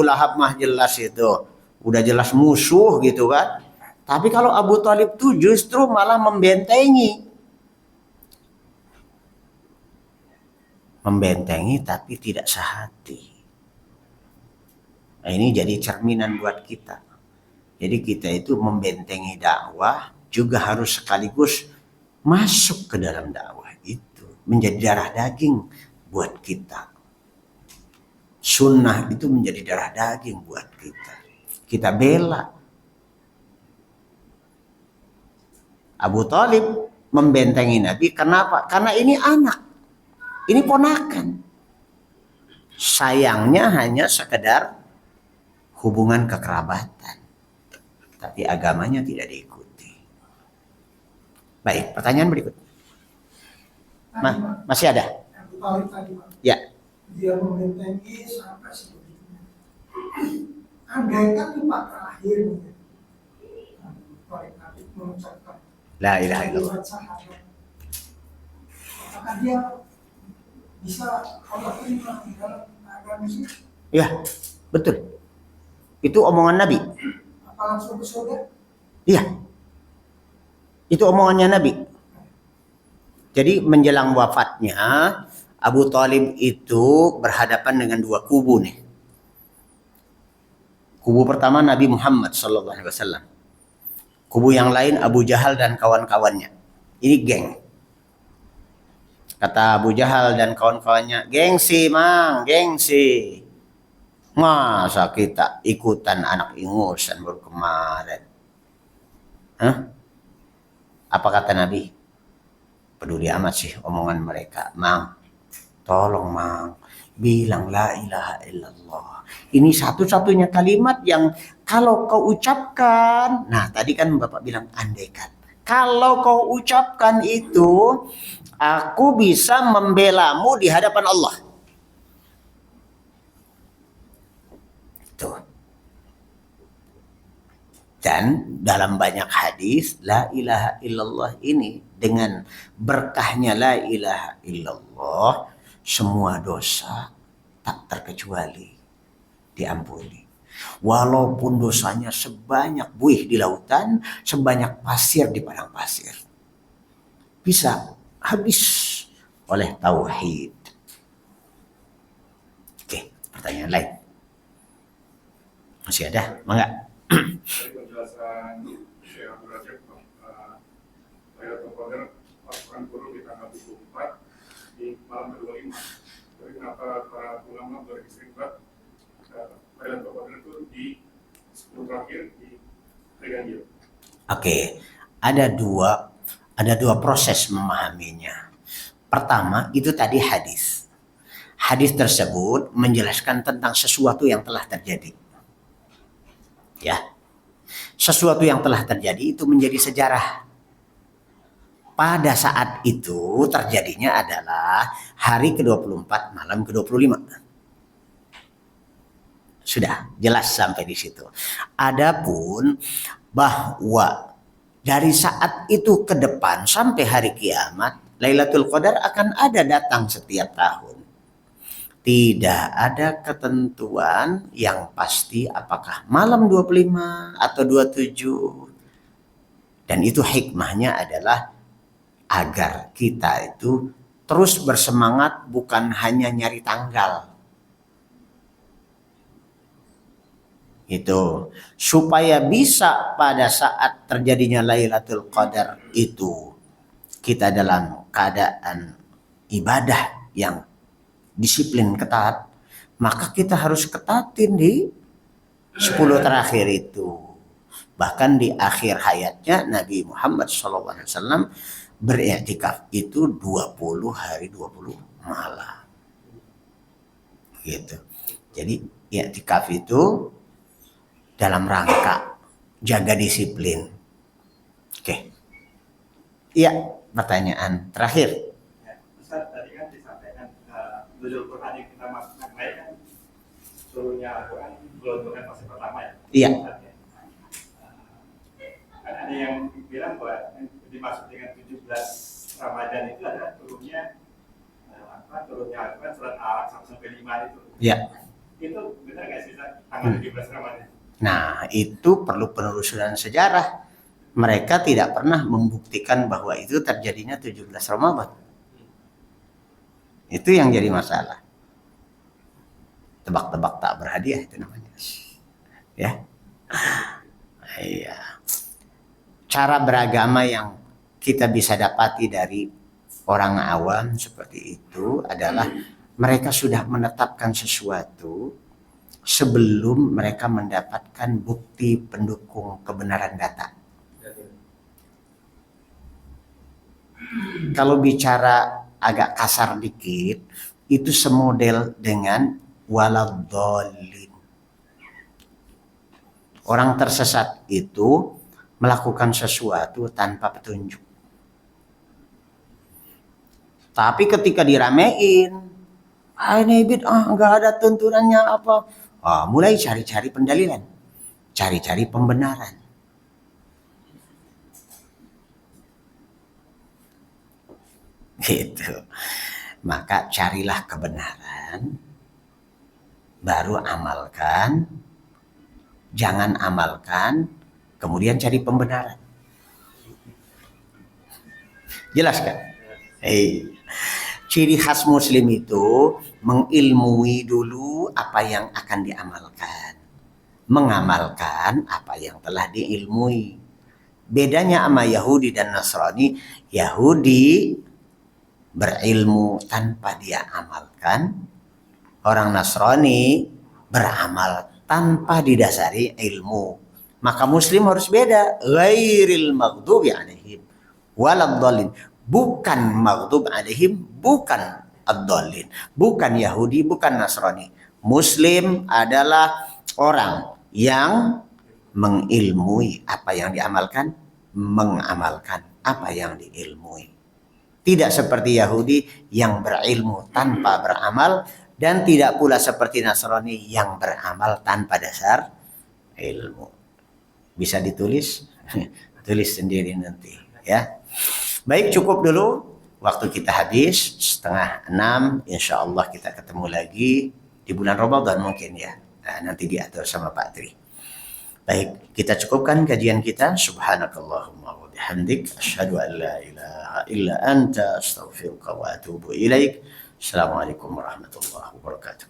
Lahab mah jelas itu. Udah jelas musuh gitu kan. Tapi kalau Abu Thalib tuh justru malah membentengi. Membentengi tapi tidak sehati. Nah, ini jadi cerminan buat kita. Jadi kita itu membentengi dakwah juga harus sekaligus masuk ke dalam dakwah itu. Menjadi darah daging buat kita. Sunnah itu menjadi darah daging buat kita. Kita bela. Abu Thalib membentengi Nabi. Kenapa? Karena ini anak. Ini ponakan. Sayangnya hanya sekedar hubungan kekerabatan. Tapi agamanya tidak diikuti. Baik, pertanyaan berikut. Masih ada? Abu Thalib tadi, Pak. Ya. Dia membentengi sampai sebegitunya. Andaikan di Pak terakhir Nabi mengucapkan La ilaha illallah. apakah dia bisa Allah terima di dalam agama ini? Ya, betul. Itu omongan Nabi. Apa langsung ke surga? Iya. Itu omongannya Nabi. Jadi menjelang wafatnya, Abu Thalib itu berhadapan dengan dua kubu nih. Kubu pertama Nabi Muhammad SAW. Kubu yang lain Abu Jahal dan kawan-kawannya. Ini geng. Kata Abu Jahal dan kawan-kawannya, gengsi mang, gengsi. Masa kita ikutan anak ingusan baru kemarin. Hah? Apa kata Nabi? Peduli amat sih omongan mereka. Mang, tolong mang, bilang la ilaha illallah. Ini satu-satunya kalimat yang kalau kau ucapkan, nah tadi kan Bapak bilang andaikan. Kalau kau ucapkan itu, aku bisa membelamu di hadapan Allah. Tuh. Dan dalam banyak hadis, la ilaha illallah ini dengan berkahnya la ilaha illallah, semua dosa tak terkecuali diampuni. Walaupun dosanya sebanyak buih di lautan, sebanyak pasir di padang pasir. Bisa habis oleh tauhid. Oke, pertanyaan lain. Masih ada? Mangga. Dari penjelasan Syekh Abdul Razak, Lailatul Qadar pasukan turun di tanggal 24 di malam ke-25. Tapi kenapa para ulama beristimbat Lailatul Qadar itu di 10 terakhir di hari ganjil? Oke, ada dua proses memahaminya. Pertama, itu tadi hadis. Hadis tersebut menjelaskan tentang sesuatu yang telah terjadi. Ya, sesuatu yang telah terjadi itu menjadi sejarah. Pada saat itu terjadinya adalah hari ke-24 malam ke-25. Sudah jelas sampai di situ. Adapun bahwa dari saat itu ke depan sampai hari kiamat, Lailatul Qadar akan ada datang setiap tahun. Tidak ada ketentuan yang pasti apakah malam 25 atau 27. Dan itu hikmahnya adalah agar kita itu terus bersemangat bukan hanya nyari tanggal. Itu supaya bisa pada saat terjadinya Lailatul Qadar itu kita dalam keadaan ibadah yang disiplin ketat, maka kita harus ketatin di 10 terakhir itu. Bahkan di akhir hayatnya Nabi Muhammad SAW beriktikaf itu 20 hari 20 malam. Gitu. Jadi iktikaf itu dalam rangka jaga disiplin. Oke. Iya, pertanyaan terakhir. Ya, Ustaz, tadi kan disampaikan nuzul Quran yang kita maknai kan turunnya Al-Quran gelondongan fase pertama ya. Iya. Kan ada yang bilang bahwa yang dimaksud dengan 17 Ramadan itu adalah turunnya Al-Quran surat Al-Aqsa sampai 5 itu. Iya. Itu benar nggak sih Ustaz, tanggal 17 Ramadan? Nah, itu perlu penelusuran sejarah. Mereka tidak pernah membuktikan bahwa itu terjadinya 17 Ramadan. Itu yang jadi masalah. Tebak-tebak tak berhadiah itu namanya. Ya. Iya. Cara beragama yang kita bisa dapati dari orang awam seperti itu adalah mereka sudah menetapkan sesuatu sebelum mereka mendapatkan bukti pendukung kebenaran data. Kalau bicara agak kasar dikit, itu semodel dengan waladhdallin. Orang tersesat itu melakukan sesuatu tanpa petunjuk. Tapi ketika diramein, ini bid'ah, nggak ada tuntunannya apa. Mulai cari-cari pendalilan, cari-cari pembenaran. Gitu. Maka carilah kebenaran, baru amalkan. Jangan amalkan, kemudian cari pembenaran. Jelas kan? Ciri khas muslim itu mengilmui dulu apa yang akan diamalkan. Mengamalkan apa yang telah diilmui. Bedanya sama Yahudi dan Nasrani, Yahudi berilmu tanpa dia amalkan. Orang Nasrani beramal tanpa didasari ilmu. Maka muslim harus beda. Ghairil maghdubi alaihim waladdallin. Bukan maghdub alaihim, bukan ad-dallin. Bukan Yahudi, bukan Nasrani. Muslim adalah orang yang mengilmui apa yang diamalkan, mengamalkan apa yang diilmui. Tidak seperti Yahudi yang berilmu tanpa beramal, dan tidak pula seperti Nasrani yang beramal tanpa dasar ilmu. Bisa ditulis? Tulis sendiri nanti ya. Baik, cukup dulu. Waktu kita habis 5:30. Insya Allah kita ketemu lagi di bulan Ramadan mungkin ya. Nanti diatur sama Pak Tri. Baik, kita cukupkan kajian kita. Subhanakallahumma wa bihamdik. Asyhadu an la ilaha illa anta astaghfiruka wa atubu ilaik. Assalamualaikum warahmatullahi wabarakatuh.